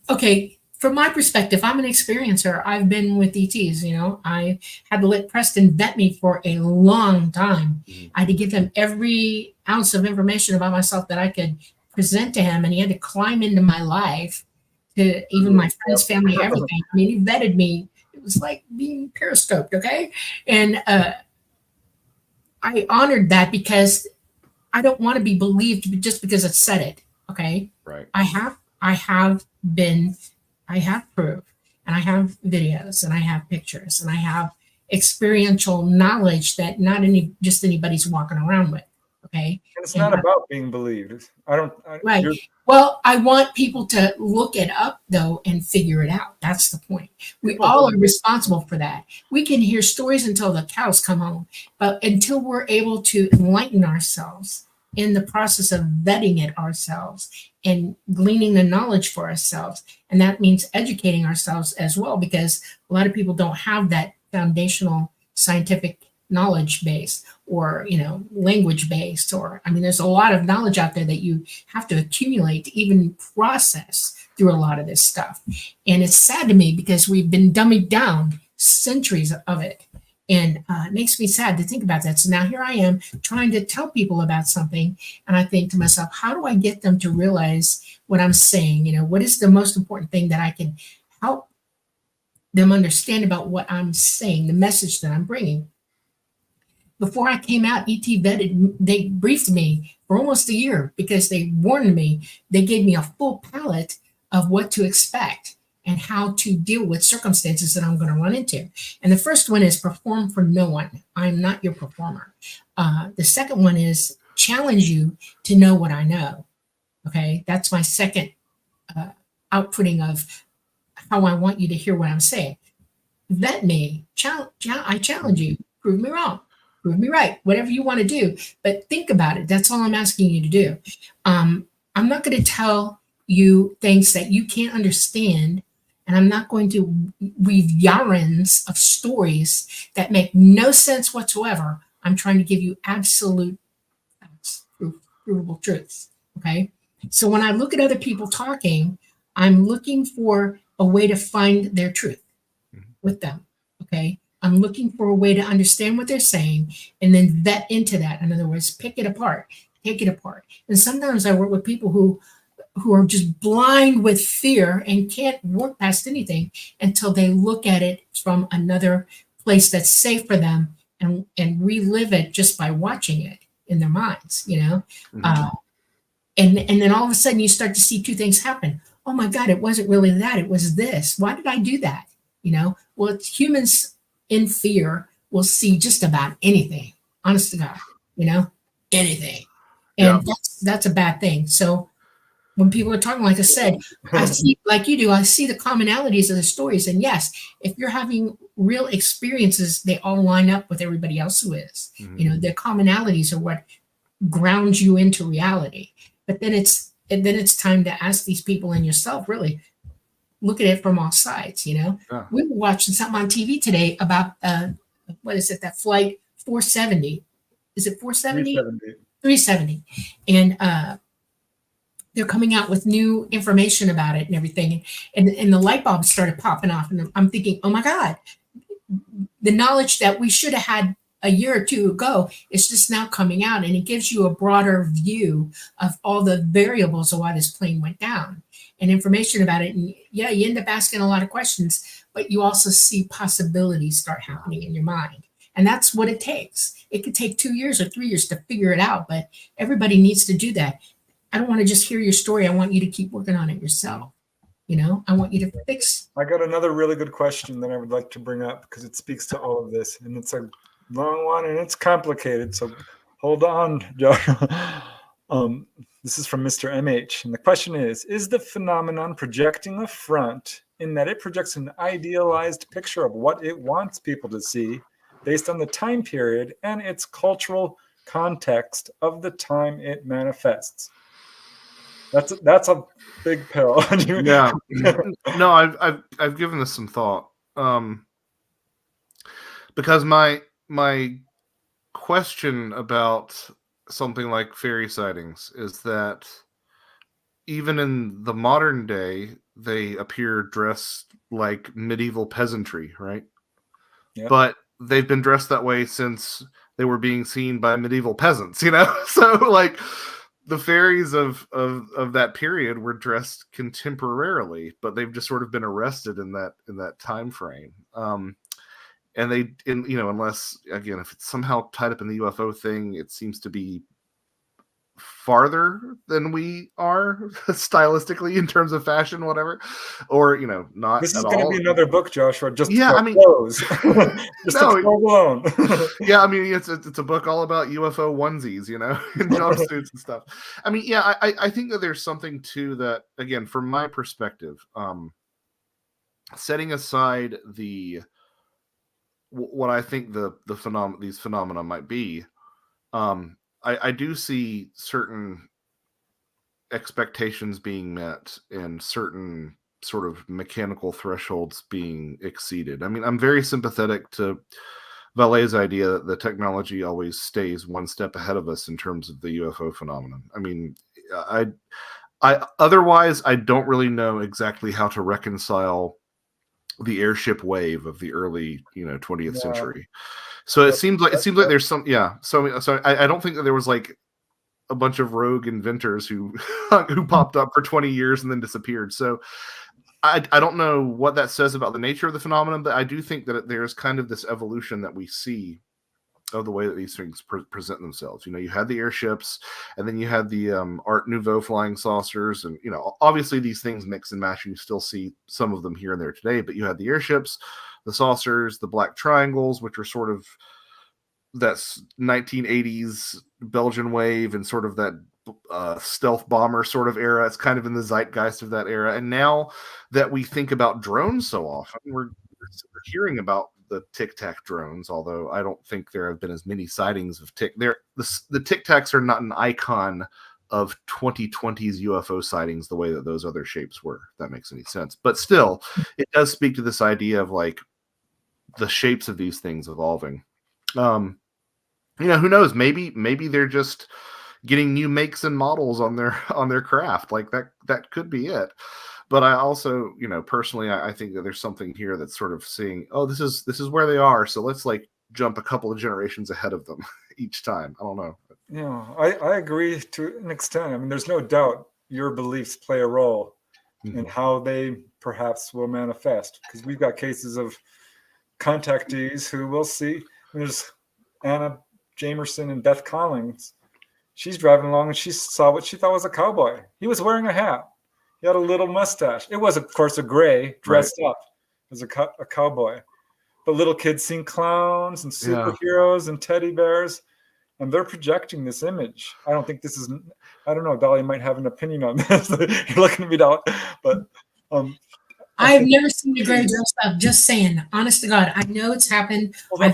Speaker 1: okay. From my perspective, I'm an experiencer. I've been with ETs, I had to let Preston vet me for a long time. I had to give him every ounce of information about myself that I could present to him. And he had to climb into my life, to even my friends, family, everything. I mean, he vetted me. It was like being periscoped, okay? And I honored that because I don't want to be believed just because it said it, okay?
Speaker 3: Right.
Speaker 1: I have proof, and I have videos, and I have pictures, and I have experiential knowledge that not just anybody's walking around with. Okay.
Speaker 2: And it's not about being believed.
Speaker 1: Right. Well, I want people to look it up though and figure it out. That's the point. We all are responsible for that. We can hear stories until the cows come home, but until we're able to enlighten ourselves in the process of vetting it ourselves and gleaning the knowledge for ourselves. And that means educating ourselves as well, because a lot of people don't have that foundational scientific knowledge base, or language based, or I mean, there's a lot of knowledge out there that you have to accumulate to even process through a lot of this stuff. And it's sad to me because we've been dumbing down centuries of it. And it makes me sad to think about that. So now here I am trying to tell people about something. And I think to myself, how do I get them to realize what I'm saying? What is the most important thing that I can help them understand about what I'm saying, the message that I'm bringing? Before I came out, they briefed me for almost a year because they warned me. They gave me a full palette of what to expect and how to deal with circumstances that I'm going to run into. And the first one is perform for no one. I'm not your performer. The second one is challenge you to know what I know. Okay, that's my second outputting of how I want you to hear what I'm saying. Vet me. I challenge you. Prove me wrong. Prove me right. Whatever you want to do. But think about it. That's all I'm asking you to do. I'm not going to tell you things that you can't understand. And I'm not going to weave yarns of stories that make no sense whatsoever. I'm trying to give you absolute facts, provable truths. Okay. So when I look at other people talking, I'm looking for a way to find their truth with them. Okay. I'm looking for a way to understand what they're saying and then vet into that. In other words, pick it apart, take it apart. And sometimes I work with people who are just blind with fear and can't work past anything until they look at it from another place that's safe for them and relive it just by watching it in their minds, Mm-hmm. And then all of a sudden you start to see two things happen. Oh my God, it wasn't really that, it was this. Why did I do that? Well, it's humans in fear will see just about anything, honest to God, anything. And that's a bad thing. So when people are talking, like I said, I see, like you do, I see the commonalities of the stories. And yes, if you're having real experiences, they all line up with everybody else who is. Mm-hmm. Their commonalities are what grounds you into reality. But then it's time to ask these people and yourself, really look at it from all sides. We were watching something on TV today about what is it? That flight 470. Is it 470? 370. And they're coming out with new information about it and everything. And the light bulbs started popping off. And I'm thinking, oh my God, the knowledge that we should have had a year or two ago is just now coming out. And it gives you a broader view of all the variables of why this plane went down and information about it. And yeah, you end up asking a lot of questions, but you also see possibilities start happening in your mind. And that's what it takes. It could take 2 years or 3 years to figure it out, but everybody needs to do that. I don't want to just hear your story. I want you to keep working on it yourself. I want you to fix.
Speaker 2: I got another really good question that I would like to bring up because it speaks to all of this. And it's a long one and it's complicated. So hold on, Joshua. This is from Mr. MH. And the question is the phenomenon projecting a front in that it projects an idealized picture of what it wants people to see based on the time period and its cultural context of the time it manifests? That's a big pill.
Speaker 3: Yeah. No, I've given this some thought. Because my question about something like fairy sightings is that even in the modern day, they appear dressed like medieval peasantry, right? Yep. But they've been dressed that way since they were being seen by medieval peasants, So like the fairies of that period were dressed contemporarily, but they've just sort of been arrested in that time frame. And they, unless, again, if it's somehow tied up in the UFO thing, it seems to be farther than we are stylistically in terms of fashion, whatever, or, not
Speaker 2: this
Speaker 3: at all.
Speaker 2: This is going to be another book, Joshua, just
Speaker 3: clothes.
Speaker 2: Just to go alone.
Speaker 3: Yeah, it's a book all about UFO onesies, and jumpsuits and stuff. I think that there's something to that, again, from my perspective, setting aside what I think these phenomena might be, I do see certain expectations being met and certain sort of mechanical thresholds being exceeded. I'm very sympathetic to Valet's idea that the technology always stays one step ahead of us in terms of the UFO phenomenon. I mean, otherwise, I don't really know exactly how to reconcile the airship wave of the early, 20th century. So it seems like there's some, So I don't think that there was like a bunch of rogue inventors who popped up for 20 years and then disappeared. So I don't know what that says about the nature of the phenomenon, but I do think that there's kind of this evolution that we see of the way that these things present themselves. You had the airships, and then you had the Art Nouveau flying saucers, and obviously these things mix and match. You still see some of them here and there today, but you had the airships, the saucers, the black triangles, which are sort of that 1980s Belgian wave and sort of that stealth bomber sort of era. It's kind of in the zeitgeist of that era. And now that we think about drones so often, we're hearing about the Tic Tac drones, although I don't think there have been as many sightings of the Tic Tacs are not an icon of 2020's UFO sightings the way that those other shapes were, if that makes any sense. But still, it does speak to this idea of like the shapes of these things evolving. Who knows? Maybe they're just getting new makes and models on their craft. Like that could be it. But I also, personally, I think that there's something here that's sort of seeing, oh, this is where they are. So let's like jump a couple of generations ahead of them each time. I don't know.
Speaker 2: Yeah, I agree to an extent. I mean, there's no doubt your beliefs play a role in how they perhaps will manifest. Because we've got cases of contactees who we'll see. I mean, there's Anna Jamerson and Beth Collins. She's driving along and she saw what she thought was a cowboy. He was wearing a hat. He had a little mustache. It was, of course, a gray dressed up as a cowboy. But little kids seeing clowns and superheroes and teddy bears, and they're projecting this image. I don't think this is. I don't know. Dolly might have an opinion on this. You're looking at me, Dolly, but
Speaker 1: I've never seen a gray dressed up. Just saying, honest to God, I know it's happened.
Speaker 2: Well,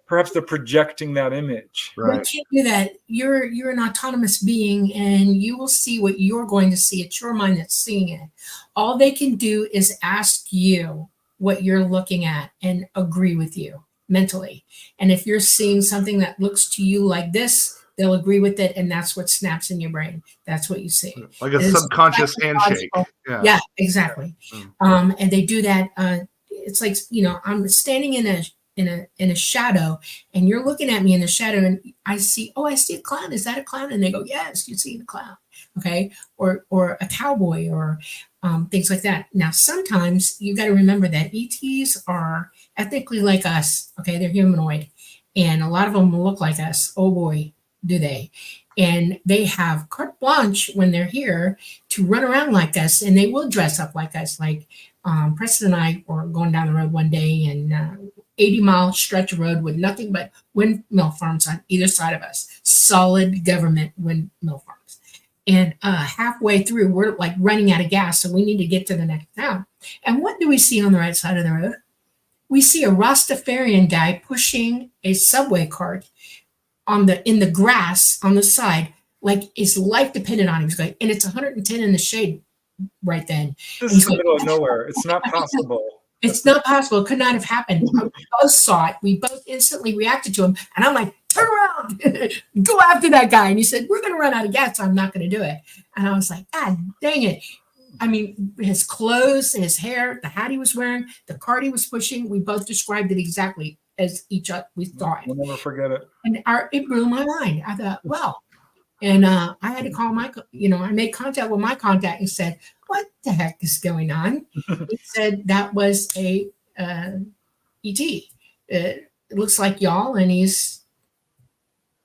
Speaker 2: perhaps they're projecting that image.
Speaker 1: Right. You can't do that. You're an autonomous being, and you will see what you're going to see. It's your mind that's seeing it. All they can do is ask you what you're looking at and agree with you mentally. And if you're seeing something that looks to you like this, they'll agree with it, and that's what snaps in your brain. That's what you see.
Speaker 3: Like a subconscious handshake.
Speaker 1: Yeah, exactly. And they do that. It's like, I'm standing in a shadow, and you're looking at me in the shadow, and I see a clown. Is that a clown? And they go, yes, you see the clown. Okay. Or a cowboy, or things like that. Now, sometimes you got to remember that ETs are ethically like us. Okay. They're humanoid, and a lot of them look like us. Oh boy, do they. And they have carte blanche when they're here to run around like us, and they will dress up like us. Like Preston and I were going down the road one day, and 80-mile stretch of road with nothing but windmill farms on either side of us. Solid government windmill farms. And halfway through, we're like running out of gas, so we need to get to the next town. And what do we see on the right side of the road? We see a Rastafarian guy pushing a subway cart in the grass on the side, like his life depended on him. He's like, and it's 110 in the shade right then.
Speaker 2: This is the middle of nowhere. It's not possible.
Speaker 1: It's not possible. It could not have happened. We both saw it. We both instantly reacted to him. And I'm like, turn around, go after that guy. And he said, we're going to run out of gas, so I'm not going to do it. And I was like, God dang it. I mean, his clothes, his hair, the hat he was wearing, the cart he was pushing, we both described it exactly as each other. We saw it.
Speaker 2: We'll never forget it.
Speaker 1: And it blew my mind. I thought, well, and I had to call I made contact with my contact and said, what the heck is going on? He said that was a ET. It looks like y'all, and he's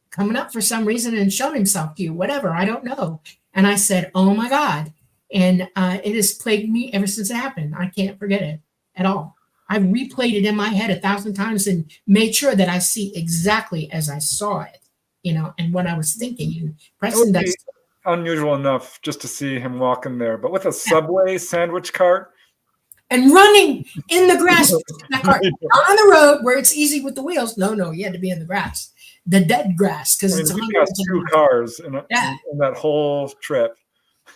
Speaker 1: coming up for some reason and showing himself to you, whatever, I don't know. And I said, oh my God. And it has plagued me ever since it happened. I can't forget it at all. I've replayed it in my head 1,000 times and made sure that I see exactly as I saw it, and what I was thinking. And Preston does.
Speaker 2: Unusual enough just to see him walking there, but with a Subway sandwich cart
Speaker 1: and running in the grass. That cart, not on the road where it's easy with the wheels. No, you had to be in the grass, the dead grass, because it's
Speaker 2: he has 2 cars in that whole trip.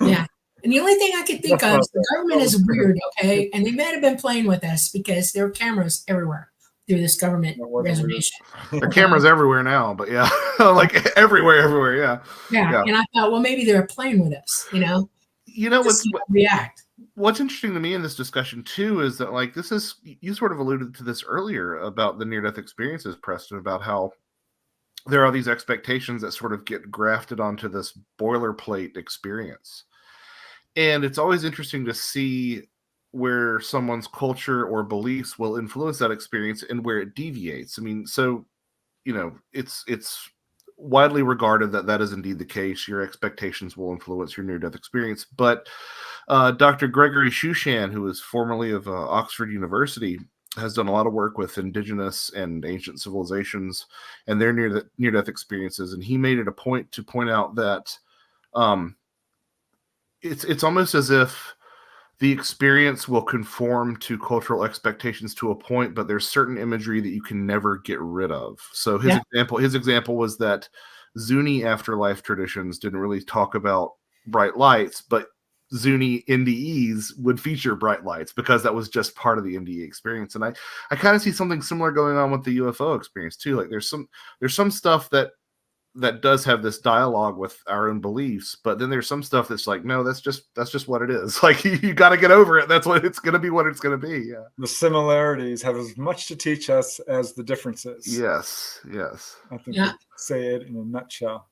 Speaker 1: Yeah. And the only thing I could think of is the government is weird, okay? And they might have been playing with us because there are cameras everywhere, through this government
Speaker 2: That wasn't
Speaker 1: reservation.
Speaker 3: The cameras everywhere now, but yeah, like everywhere. Yeah.
Speaker 1: Yeah. And I thought, well, maybe they're playing with us,
Speaker 3: You know
Speaker 1: to see how we react.
Speaker 3: what's interesting to me in this discussion too is that, like, this is, you sort of alluded to this earlier about the near-death experiences, Preston, about how there are these expectations that sort of get grafted onto this boilerplate experience. And it's always interesting to see where someone's culture or beliefs will influence that experience and where it deviates. I mean, so, it's widely regarded that that is indeed the case. Your expectations will influence your near-death experience. But Dr. Gregory Shushan, who is formerly of Oxford University, has done a lot of work with indigenous and ancient civilizations and their near-death experiences. And he made it a point to point out that it's almost as if the experience will conform to cultural expectations to a point, but there's certain imagery that you can never get rid of. So his example was that Zuni afterlife traditions didn't really talk about bright lights, but Zuni NDEs would feature bright lights because that was just part of the NDE experience. And I kind of see something similar going on with the UFO experience too. Like there's some stuff that does have this dialogue with our own beliefs, but then there's some stuff that's like, no, that's just what it is. Like you got to get over it. That's what it's going to be. What it's going to be. Yeah.
Speaker 2: The similarities have as much to teach us as the differences.
Speaker 3: Yes.
Speaker 2: I think we say it in a nutshell.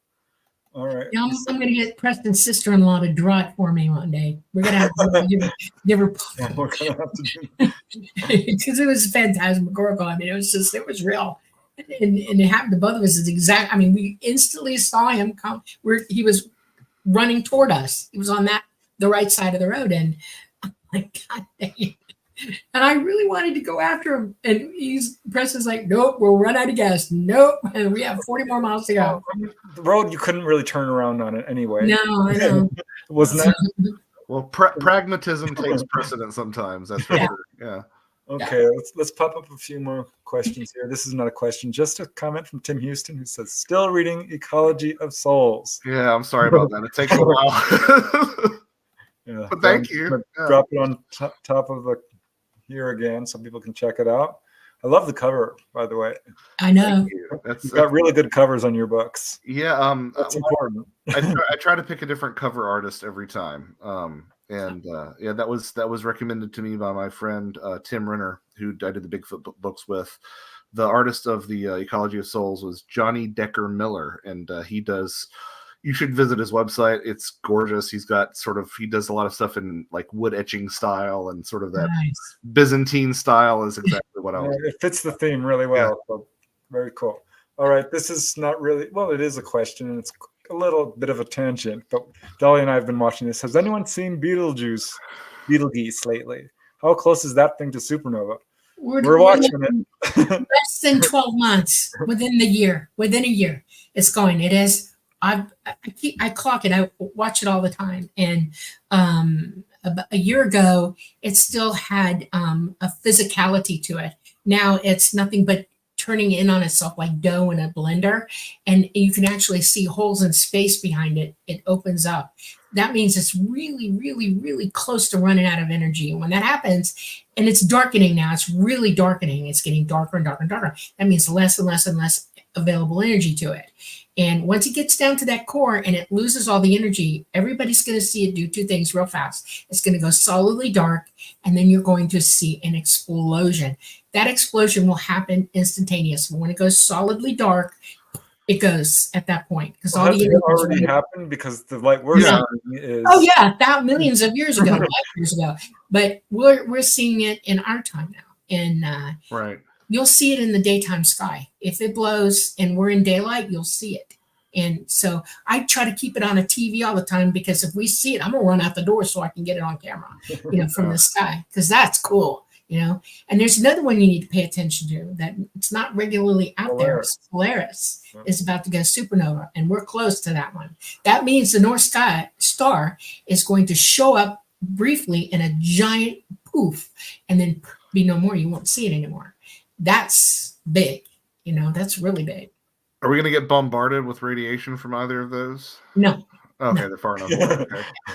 Speaker 2: All right.
Speaker 1: Yeah, I'm going to get Preston's sister-in-law to draw it for me one day. We're going to have to give her
Speaker 2: We're going to have to do
Speaker 1: because it was phantasmagorical. I mean, it was real. And it happened to both of us. It's exact. I mean, we instantly saw him come where he was running toward us. He was on the right side of the road. And I'm like, God dang it. And I really wanted to go after him. And Preston's like, nope, we'll run out of gas. Nope. And we have 40 more miles to go.
Speaker 2: The road, you couldn't really turn around on it anyway.
Speaker 1: No, I know.
Speaker 2: Wasn't that?
Speaker 3: Well, pragmatism takes precedence sometimes. That's for sure. Yeah.
Speaker 2: Okay, let's pop up a few more questions here. This is not a question, just a comment from Tim Houston, who says, still reading Ecology of Souls.
Speaker 3: Yeah, I'm sorry about that. It takes a while.
Speaker 2: Yeah,
Speaker 3: but thank you.
Speaker 2: Drop it on top of here again so people can check it out. I love the cover, by the way.
Speaker 1: I know.
Speaker 2: You've got really good covers on your books.
Speaker 3: Yeah,
Speaker 2: that's important.
Speaker 3: I try to pick a different cover artist every time. That was recommended to me by my friend Tim Renner, who I did the Bigfoot books with. The artist of the Ecology of Souls was Johnny Decker Miller, and he does. You should visit his website. It's gorgeous. He does a lot of stuff in like wood etching style and sort of that Byzantine style is exactly what I was.
Speaker 2: It fits the theme really well. Yeah. So very cool. All right, this is not really it is a question, and it's a little bit of a tangent, but Dolly and I have been watching this. Has anyone seen Beetlegeese lately? How close is that thing to supernova? We're watching it.
Speaker 1: Less than 12 months within a year. It's going. It is. I clock it. I watch it all the time. And about a year ago, it still had a physicality to it. Now it's nothing but turning in on itself like dough in a blender, and you can actually see holes in space behind it. It opens up. That means it's really, really, really close to running out of energy. And when that happens, and it's darkening now, it's really darkening. It's getting darker and darker and darker. That means less and less and less available energy to it. And once it gets down to that core and it loses all the energy, everybody's going to see it do two things real fast. It's going to go solidly dark, and then you're going to see an explosion. That explosion will happen instantaneous. When it goes solidly dark, it goes at that point. Because all the energy
Speaker 2: already happened because the light we're seeing is
Speaker 1: millions of years ago, But we're seeing it in our time now. And
Speaker 3: right.
Speaker 1: You'll see it in the daytime sky. If it blows and we're in daylight, you'll see it. And so I try to keep it on a TV all the time, because if we see it, I'm gonna run out the door so I can get it on camera, from the sky, because that's cool, And there's another one you need to pay attention to that it's not regularly out there. Polaris is about to go supernova, and we're close to that one. That means the North Star is going to show up briefly in a giant poof, and then be no more. You won't see it anymore. That's big, that's really big.
Speaker 3: Are we going to get bombarded with radiation from either of those?
Speaker 1: No.
Speaker 3: Okay, they're far enough away.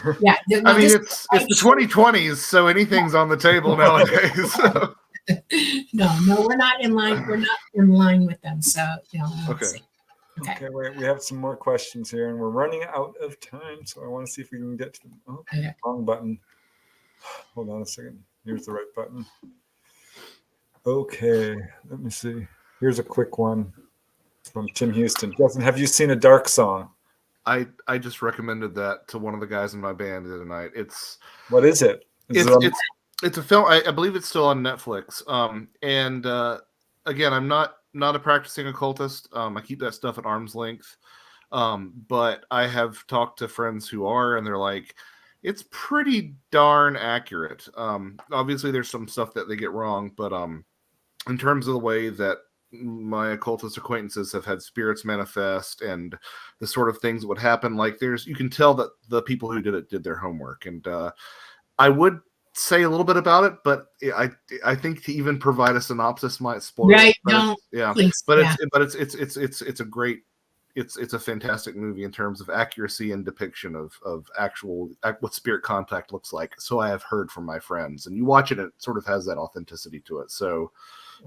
Speaker 3: Okay.
Speaker 1: Yeah.
Speaker 3: I mean, it's the 2020s, so anything's on the table nowadays. So.
Speaker 1: No, we're not in line. We're not in line with them. So, let's
Speaker 3: Okay.
Speaker 1: see.
Speaker 2: Okay, wait, we have some more questions here, and we're running out of time, so I want to see if we can get to them. Oh,
Speaker 1: Okay.
Speaker 2: wrong button. Hold on a second. Here's the right button. Okay, let me see. Here's a quick one from Tim Houston. Justin, have you seen A Dark Song?
Speaker 3: I just recommended that to one of the guys in my band the other night.
Speaker 2: What is it?
Speaker 3: It's a film. I believe it's still on Netflix. And again, I'm not a practicing occultist. I keep that stuff at arm's length. But I have talked to friends who are, and they're like, it's pretty darn accurate. Obviously, there's some stuff that they get wrong, but in terms of the way that my occultist acquaintances have had spirits manifest and the sort of things that would happen, like you can tell that the people who did it did their homework. And I would say a little bit about it, but I think to even provide a synopsis might spoil
Speaker 1: right,
Speaker 3: it.
Speaker 1: don't.
Speaker 3: Yeah,
Speaker 1: Please,
Speaker 3: but
Speaker 1: yeah.
Speaker 3: it's a great. It's a fantastic movie in terms of accuracy and depiction of actual what spirit contact looks like. So I have heard from my friends, and you watch it, it sort of has that authenticity to it. So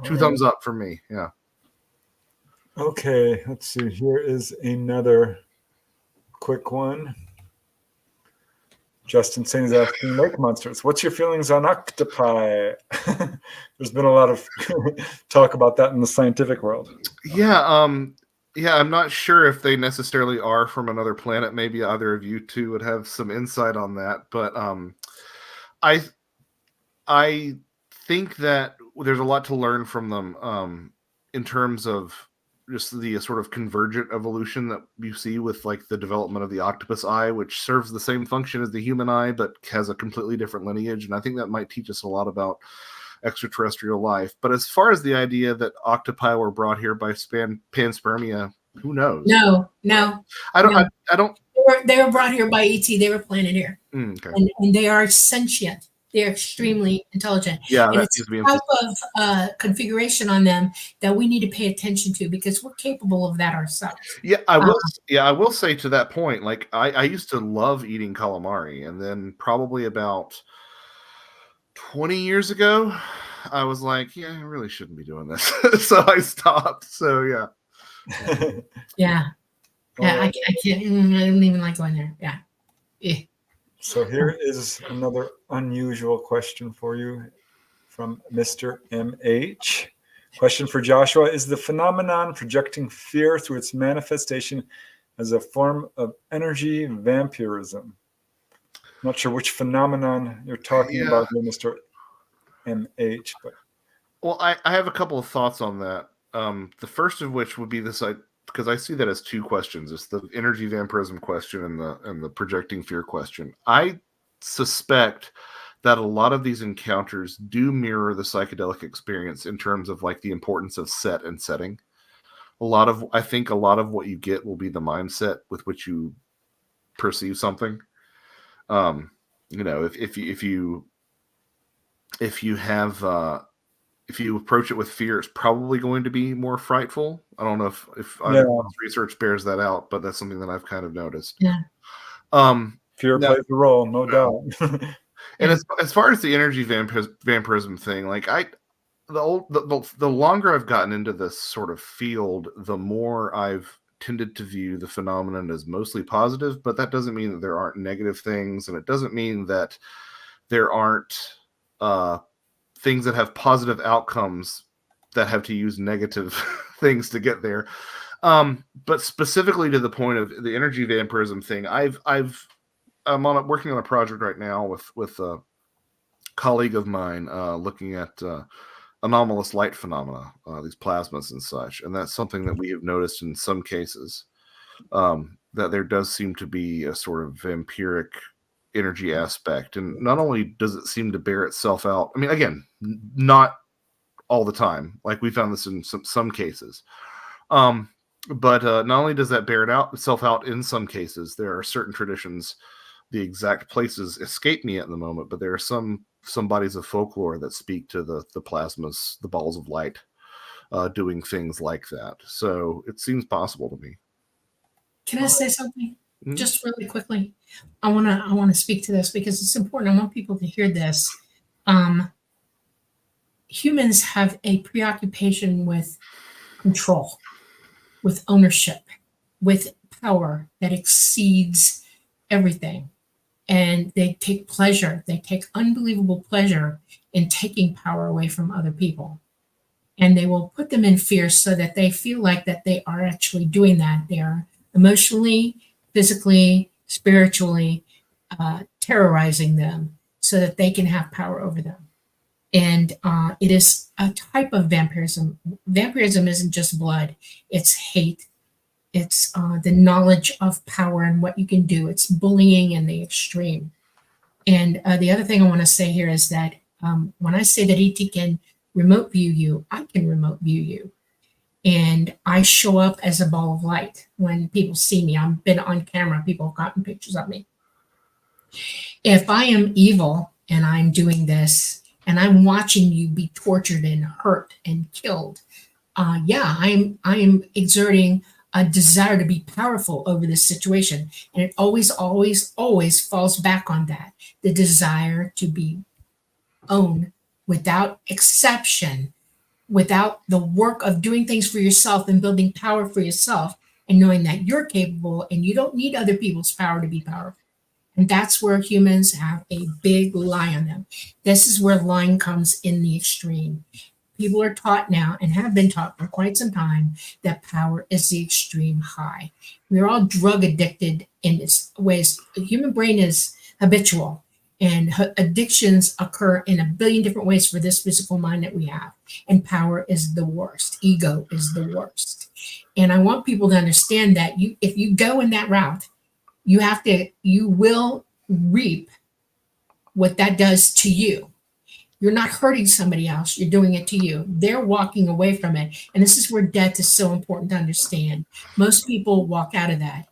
Speaker 3: 2 thumbs up for me. Yeah.
Speaker 2: Okay, let's see. Here is another quick one. Justin Singh is asking, lake monsters, what's your feelings on octopi? There's been a lot of talk about that in the scientific world.
Speaker 3: Yeah. Yeah, I'm not sure if they necessarily are from another planet. Maybe either of you two would have some insight on that. But I think that there's a lot to learn from them in terms of just the sort of convergent evolution that you see with like the development of the octopus eye, which serves the same function as the human eye, but has a completely different lineage. And I think that might teach us a lot about extraterrestrial life. But as far as the idea that octopi were brought here by panspermia, who knows?
Speaker 1: No.
Speaker 3: I don't.
Speaker 1: They were brought here by ET. They were planted here,
Speaker 3: Okay.
Speaker 1: and they are sentient. They're extremely intelligent.
Speaker 3: Yeah,
Speaker 1: and
Speaker 3: that
Speaker 1: it's
Speaker 3: needs to be
Speaker 1: a type of configuration on them that we need to pay attention to because we're capable of that ourselves.
Speaker 3: Yeah, I will. I will say to that point, like I used to love eating calamari, and then probably about 20 years ago, I was like, yeah, I really shouldn't be doing this, so I stopped. So yeah.
Speaker 1: Yeah. I can't. I don't even like going there. Yeah.
Speaker 2: So here is another unusual question for you from Mr. MH. Question for Joshua: is the phenomenon projecting fear through its manifestation as a form of energy vampirism? I'm not sure which phenomenon you're talking about here, Mr. MH, but
Speaker 3: well, I have a couple of thoughts on that. The first of which would be this, because I see that as two questions. It's the energy vampirism question and the projecting fear question. I suspect that a lot of these encounters do mirror the psychedelic experience in terms of like the importance of set and setting. I think a lot of what you get will be the mindset with which you perceive something. If you approach it with fear, it's probably going to be more frightful. I don't know if research bears that out, but that's something that I've kind of noticed.
Speaker 1: Yeah.
Speaker 2: Fear plays a role, no doubt.
Speaker 3: And as far as the energy vampirism thing, like the longer I've gotten into this sort of field, the more I've tended to view the phenomenon as mostly positive. But that doesn't mean that there aren't negative things, and it doesn't mean that there aren't things that have positive outcomes that have to use negative things to get there. But specifically to the point of the energy vampirism thing, I'm working on a project right now with a colleague of mine looking at anomalous light phenomena, these plasmas and such, and that's something that we have noticed in some cases that there does seem to be a sort of vampiric energy aspect, and not only does it seem to bear itself out, I mean, again, not all the time, like we found this in some cases, but not only does that bear itself out in some cases, there are certain traditions, the exact places escape me at the moment, but there are some bodies of folklore that speak to the plasmas, the balls of light, doing things like that. So it seems possible to me.
Speaker 1: Can I say something? Just really quickly? I want to speak to this because it's important. I want people to hear this. humans have a preoccupation with control, with ownership, with power that exceeds everything. And they take pleasure, they take unbelievable pleasure in taking power away from other people. And they will put them in fear so that they feel like that they are actually doing that. They are emotionally, physically, spiritually terrorizing them so that they can have power over them. And it is a type of vampirism. Vampirism isn't just blood, it's hate. It's the knowledge of power and what you can do. It's bullying in the extreme. And the other thing I want to say here is that when I say that ET can remote view you, I can remote view you. And I show up as a ball of light when people see me. I've been on camera, people have gotten pictures of me. If I am evil and I'm doing this and I'm watching you be tortured and hurt and killed, I am exerting a desire to be powerful over this situation. And it always, always, always falls back on that. The desire to be owned without exception, without the work of doing things for yourself and building power for yourself and knowing that you're capable and you don't need other people's power to be powerful. And that's where humans have a big lie on them. This is where lying comes in the extreme. People are taught now and have been taught for quite some time that power is the extreme high. We're all drug addicted in its ways. The human brain is habitual, and addictions occur in a billion different ways for this physical mind that we have. And power is the worst. Ego is the worst. And I want people to understand that if you go in that route, you will reap what that does to you. You're not hurting somebody else. You're doing it to you. They're walking away from it. And this is where death is so important to understand. Most people walk out of that.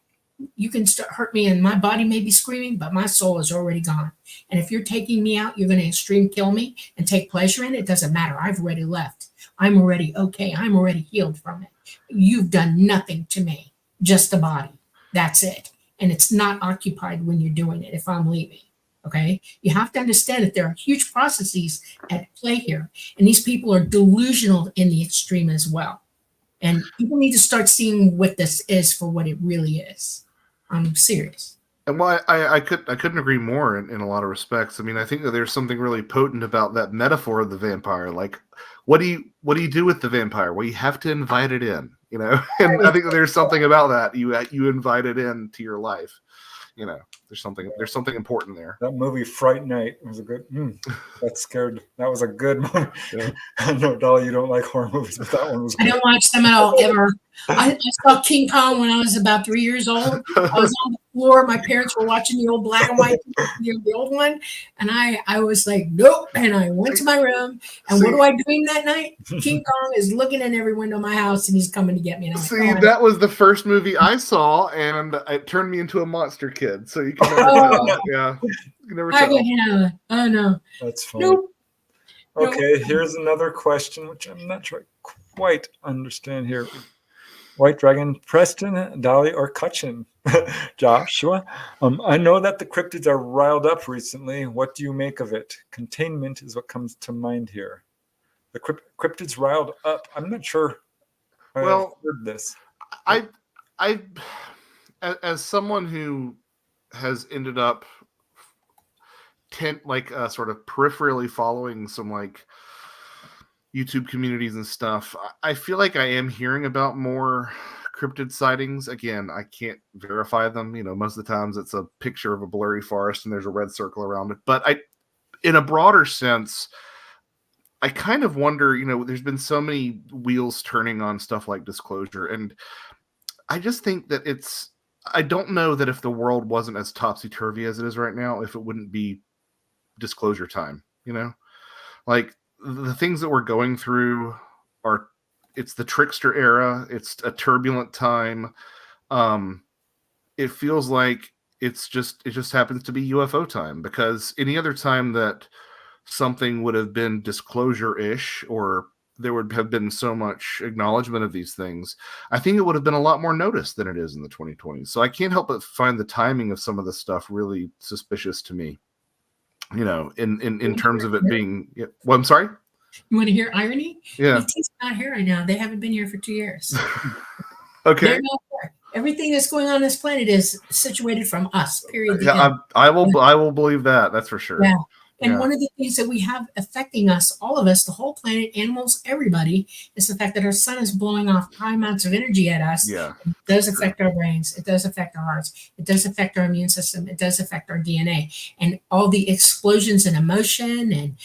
Speaker 1: You can hurt me and my body may be screaming, but my soul is already gone. And if you're taking me out, you're going to extreme kill me and take pleasure in it. It doesn't matter. I've already left. I'm already okay. I'm already healed from it. You've done nothing to me, just the body. That's it. And it's not occupied when you're doing it if I'm leaving. Okay, you have to understand that there are huge processes at play here, and these people are delusional in the extreme as well. And people need to start seeing what this is for what it really is. I'm serious.
Speaker 3: And well, I couldn't agree more in a lot of respects. I mean, I think that there's something really potent about that metaphor of the vampire. Like, what do you do with the vampire? Well, you have to invite it in, you know. And I think that there's something about that. You invite it into your life, you know. There's something important there.
Speaker 2: That movie Fright Night was a good. That scared. That was a good movie. Yeah. I know, Dolly, you don't like horror movies, but that one was good.
Speaker 1: I don't watch them at all ever. I saw King Kong when I was about 3 years old. I was on the floor. My parents were watching the old black and white, the old one, and I was like, nope. And I went to my room. And what do I dream that night? King Kong is looking in every window of my house, and he's coming to get me. And
Speaker 3: that was the first movie I saw, and it turned me into a monster kid. So you can never tell. Yeah, you can never tell.
Speaker 1: Oh no,
Speaker 2: that's funny. Nope. Okay, here's another question, which I'm not sure I quite understand here. White Dragon, Preston, Dolly, or Cutchin? Joshua. I know that the cryptids are riled up recently. What do you make of it? Containment is what comes to mind here. The cryptids riled up. I'm not sure. I've heard this.
Speaker 3: I, as someone who has ended up sort of peripherally following some like YouTube communities and stuff, I feel like I am hearing about more cryptid sightings. Again, I can't verify them. You know, most of the times it's a picture of a blurry forest and there's a red circle around it. But in a broader sense, I kind of wonder, you know, there's been so many wheels turning on stuff like disclosure. And I just think that I don't know that if the world wasn't as topsy-turvy as it is right now, if it wouldn't be disclosure time, you know? Like, the things that we're going through it's the trickster era. It's a turbulent time. It feels like it just happens to be UFO time, because any other time that something would have been disclosure-ish, or there would have been so much acknowledgement of these things, I think it would have been a lot more noticed than it is in the 2020s. So I can't help but find the timing of some of this stuff really suspicious to me. You know, in terms of it being, well, I'm sorry?
Speaker 1: You want to hear irony?
Speaker 3: Yeah.
Speaker 1: ET's not here right now. They haven't been here for 2 years.
Speaker 3: Okay.
Speaker 1: They're not here. Everything that's going on this planet is situated from us. Period. The
Speaker 3: Yeah,
Speaker 1: end.
Speaker 3: I will believe that. That's for sure.
Speaker 1: Yeah. And
Speaker 3: Yeah.
Speaker 1: one of the things that we have affecting us, all of us, the whole planet, animals, everybody, is the fact that our sun is blowing off high amounts of energy at us.
Speaker 3: Yeah.
Speaker 1: It does affect our brains. It does affect our hearts. It does affect our immune system. It does affect our DNA. And all the explosions in emotion and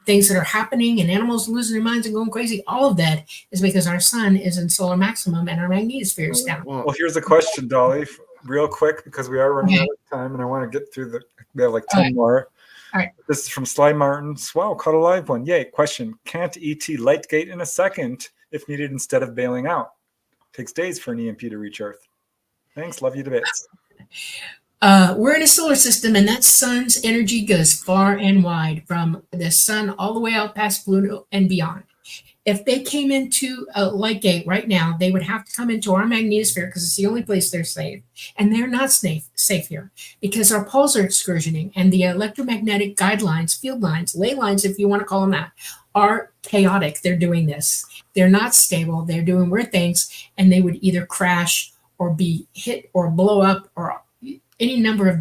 Speaker 1: things that are happening and animals losing their minds and going crazy, all of that is because our sun is in solar maximum and our magnetosphere is down.
Speaker 2: Well, here's a question, Dolly, real quick, because we are running out of time and I want to get through we have like 10 more.
Speaker 1: All right.
Speaker 2: This is from Sly Martins. Wow, caught a live one. Yay. Question. Can't ET lightgate in a second if needed instead of bailing out? Takes days for an EMP to reach Earth. Thanks. Love you to bits.
Speaker 1: We're in a solar system, and that sun's energy goes far and wide from the sun all the way out past Pluto and beyond. If they came into a light gate right now, they would have to come into our magnetosphere because it's the only place they're safe. And they're not safe here because our poles are excursioning and the electromagnetic guidelines, field lines, ley lines, if you want to call them that, are chaotic. They're doing this. They're not stable. They're doing weird things, and they would either crash or be hit or blow up, or any number of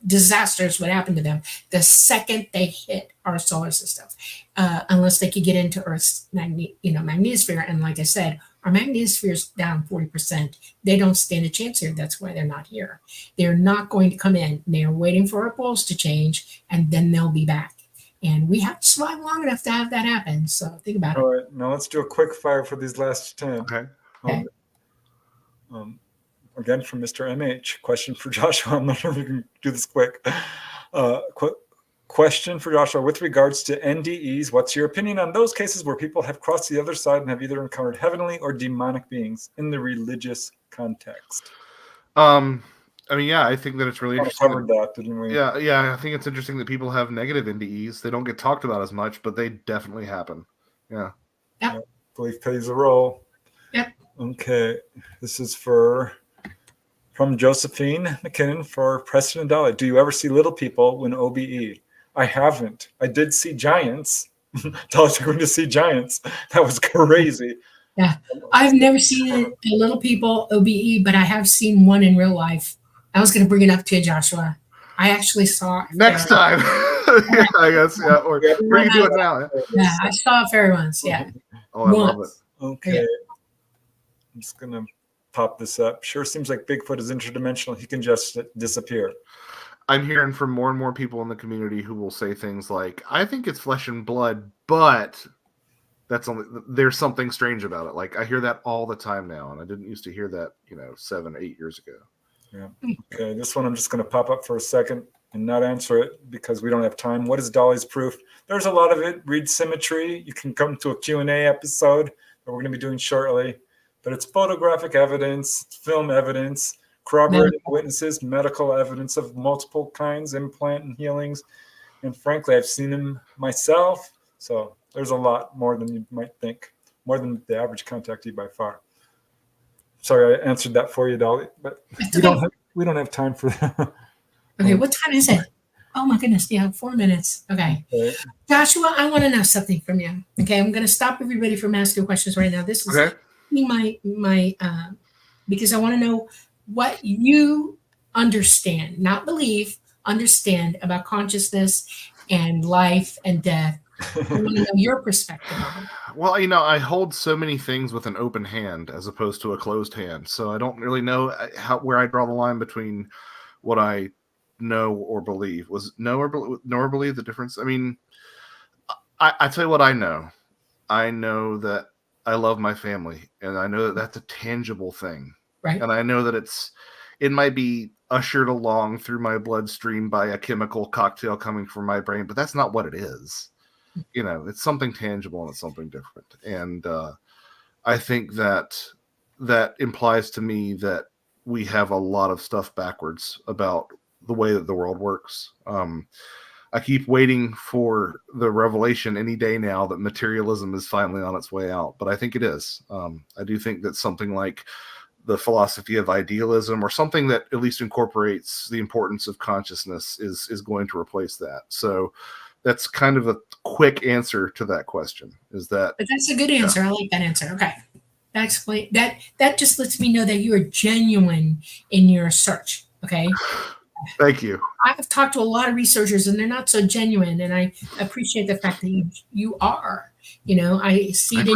Speaker 1: disasters would happen to them the second they hit our solar system, unless they could get into Earth's magnetosphere. And like I said, our magnetosphere is down 40%. They don't stand a chance here. That's why they're not here. They're not going to come in. They're waiting for our poles to change, and then they'll be back. And we have to survive long enough to have that happen. So think about it.
Speaker 2: All right. Now let's do a quick fire for these last 10.
Speaker 3: Okay.
Speaker 2: Again, from Mr. MH. Question for Joshua. I'm not sure if we can do this quick. Question for Joshua. With regards to NDEs, what's your opinion on those cases where people have crossed the other side and have either encountered heavenly or demonic beings in the religious context?
Speaker 3: I mean, yeah, I think that it's really interesting.
Speaker 2: Covered that, didn't we?
Speaker 3: Yeah. I think it's interesting that people have negative NDEs. They don't get talked about as much, but they definitely happen. Yeah.
Speaker 1: Yep.
Speaker 2: Belief plays a role.
Speaker 1: Yep.
Speaker 2: Okay. This is from Josephine McKinnon for Preston and Dolly. Do you ever see little people when OBE? I haven't. I did see giants. Dolly's going to see giants. That was crazy.
Speaker 1: Yeah. I've never seen a little people OBE, but I have seen one in real life. I was going to bring it up to you, Joshua. I actually saw
Speaker 3: next time. Yeah, I guess. Yeah. Or we can do it now.
Speaker 1: Yeah, I saw a fairy once. Yeah.
Speaker 3: Oh, I love it.
Speaker 2: Okay. Yeah. I'm just going to pop this up. Sure seems like Bigfoot is interdimensional. He can just disappear.
Speaker 3: I'm hearing from more and more people in the community who will say things like, I think it's flesh and blood, but there's something strange about it. Like I hear that all the time now, and I didn't used to hear that, 7, 8 years ago.
Speaker 2: Yeah. Okay. This one I'm just going to pop up for a second and not answer it because we don't have time. What is Dolly's proof? There's a lot of it. Read Symmetry. You can come to a Q&A episode that we're going to be doing shortly. But it's photographic evidence, film evidence, corroborating witnesses, medical evidence of multiple kinds, implant and healings. And frankly, I've seen them myself. So there's a lot more than you might think, more than the average contactee by far. Sorry, I answered that for you, Dolly, but we don't have time for that.
Speaker 1: Okay, what time is it? Oh my goodness, yeah, 4 minutes. Okay. Joshua, I want to know something from you. Okay, I'm going to stop everybody from asking questions right now. This is my because I want to know what you understand, not believe, understand about consciousness and life and death. I want to know your perspective on it.
Speaker 3: Well, I hold so many things with an open hand as opposed to a closed hand. So I don't really know where I draw the line between what I know or believe. Was know or believe the difference? I mean, I tell you what I know. I know that I love my family, and I know that that's a tangible thing.
Speaker 1: Right.
Speaker 3: And I know that it might be ushered along through my bloodstream by a chemical cocktail coming from my brain, but that's not what it is. It's something tangible and it's something different. And I think that implies to me that we have a lot of stuff backwards about the way that the world works. I keep waiting for the revelation any day now that materialism is finally on its way out, but I think it is. I do think that something like the philosophy of idealism or something that at least incorporates the importance of consciousness is going to replace that. So that's kind of a quick answer to that question. Is that?
Speaker 1: But that's a good answer. I like that answer. Okay. That just lets me know that you are genuine in your search. Okay.
Speaker 3: Thank you.
Speaker 1: I've talked to a lot of researchers and they're not so genuine, and I appreciate the fact that you are. I see it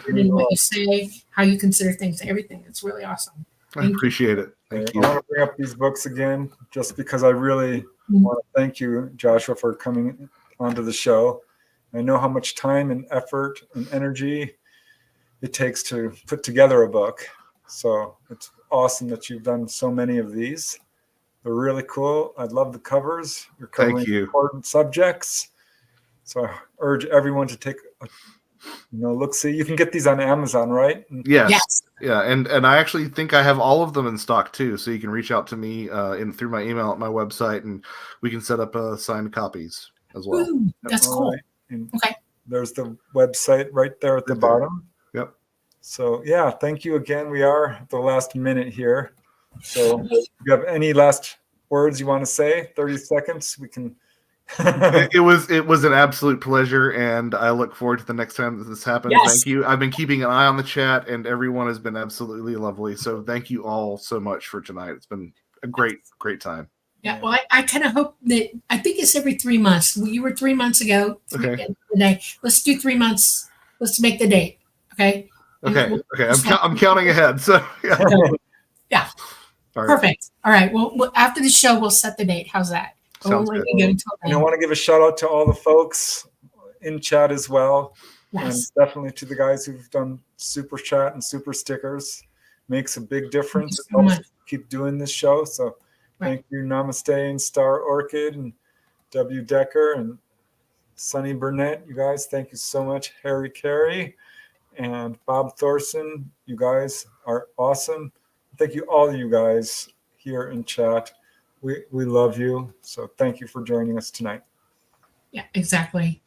Speaker 1: in what you say, how you consider things, everything. It's really awesome.
Speaker 3: I appreciate it. Thank you.
Speaker 2: I want to bring up these books again just because I really want to thank you, Joshua, for coming onto the show. I know how much time and effort and energy it takes to put together a book. So it's awesome that you've done so many of these. They're really cool. I love the covers. You're covering important subjects. So I urge everyone to take a look. See, you can get these on Amazon, right?
Speaker 3: Yes. Yeah, and I actually think I have all of them in stock too. So you can reach out to me through my email at my website, and we can set up signed copies as well.
Speaker 1: Ooh, that's cool.
Speaker 2: Right.
Speaker 1: Okay.
Speaker 2: There's the website right there at the bottom.
Speaker 3: Yep.
Speaker 2: So yeah, thank you again. We are at the last minute here. So if you have any last words you want to say, 30 seconds, we can.
Speaker 3: It was an absolute pleasure, and I look forward to the next time that this happens.
Speaker 1: Yes.
Speaker 3: Thank you. I've been keeping an eye on the chat, and everyone has been absolutely lovely. So thank you all so much for tonight. It's been a great time.
Speaker 1: Yeah, well, I kind of hope that, I think it's every 3 months. You were 3 months ago.
Speaker 3: Okay.
Speaker 1: Let's do 3 months. Let's make the date. Okay.
Speaker 3: Okay. I'm counting ahead. So yeah.
Speaker 1: Yeah.
Speaker 3: All right.
Speaker 1: Perfect. All right. Well, after the show, we'll set the date. How's that?
Speaker 3: Sounds good.
Speaker 2: And I want to give a shout out to all the folks in chat as well.
Speaker 1: Yes.
Speaker 2: And definitely to the guys who've done super chat and super stickers. Makes a big difference. It helps keep doing this show. So thank you, Namaste and Star Orchid and W. Decker and Sonny Burnett. You guys, thank you so much. Harry Carey and Bob Thorson. You guys are awesome. Thank you, all of you guys here in chat. We love you. So thank you for joining us tonight.
Speaker 1: Yeah, exactly.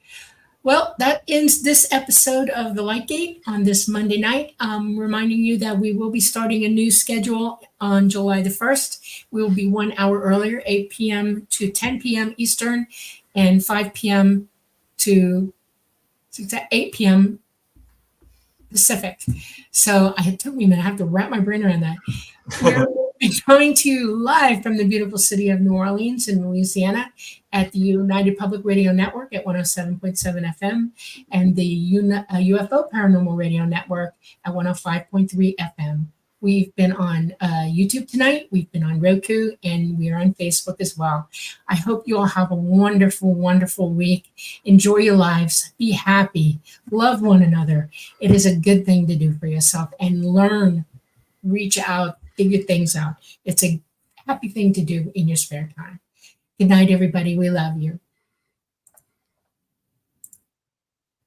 Speaker 1: Well, that ends this episode of The Lightgate on this Monday night. Reminding you that we will be starting a new schedule on July the 1st. We will be 1 hour earlier, 8 p.m. to 10 p.m. Eastern and 5 p.m. to 8 p.m. Pacific. So I have to wrap my brain around that. We're coming to you live from the beautiful city of New Orleans in Louisiana at the United Public Radio Network at 107.7 FM and the UFO Paranormal Radio Network at 105.3 FM. We've been on YouTube tonight. We've been on Roku, and we are on Facebook as well. I hope you all have a wonderful, wonderful week. Enjoy your lives. Be happy. Love one another. It is a good thing to do for yourself, and learn, reach out, figure things out. It's a happy thing to do in your spare time. Good night, everybody. We love you.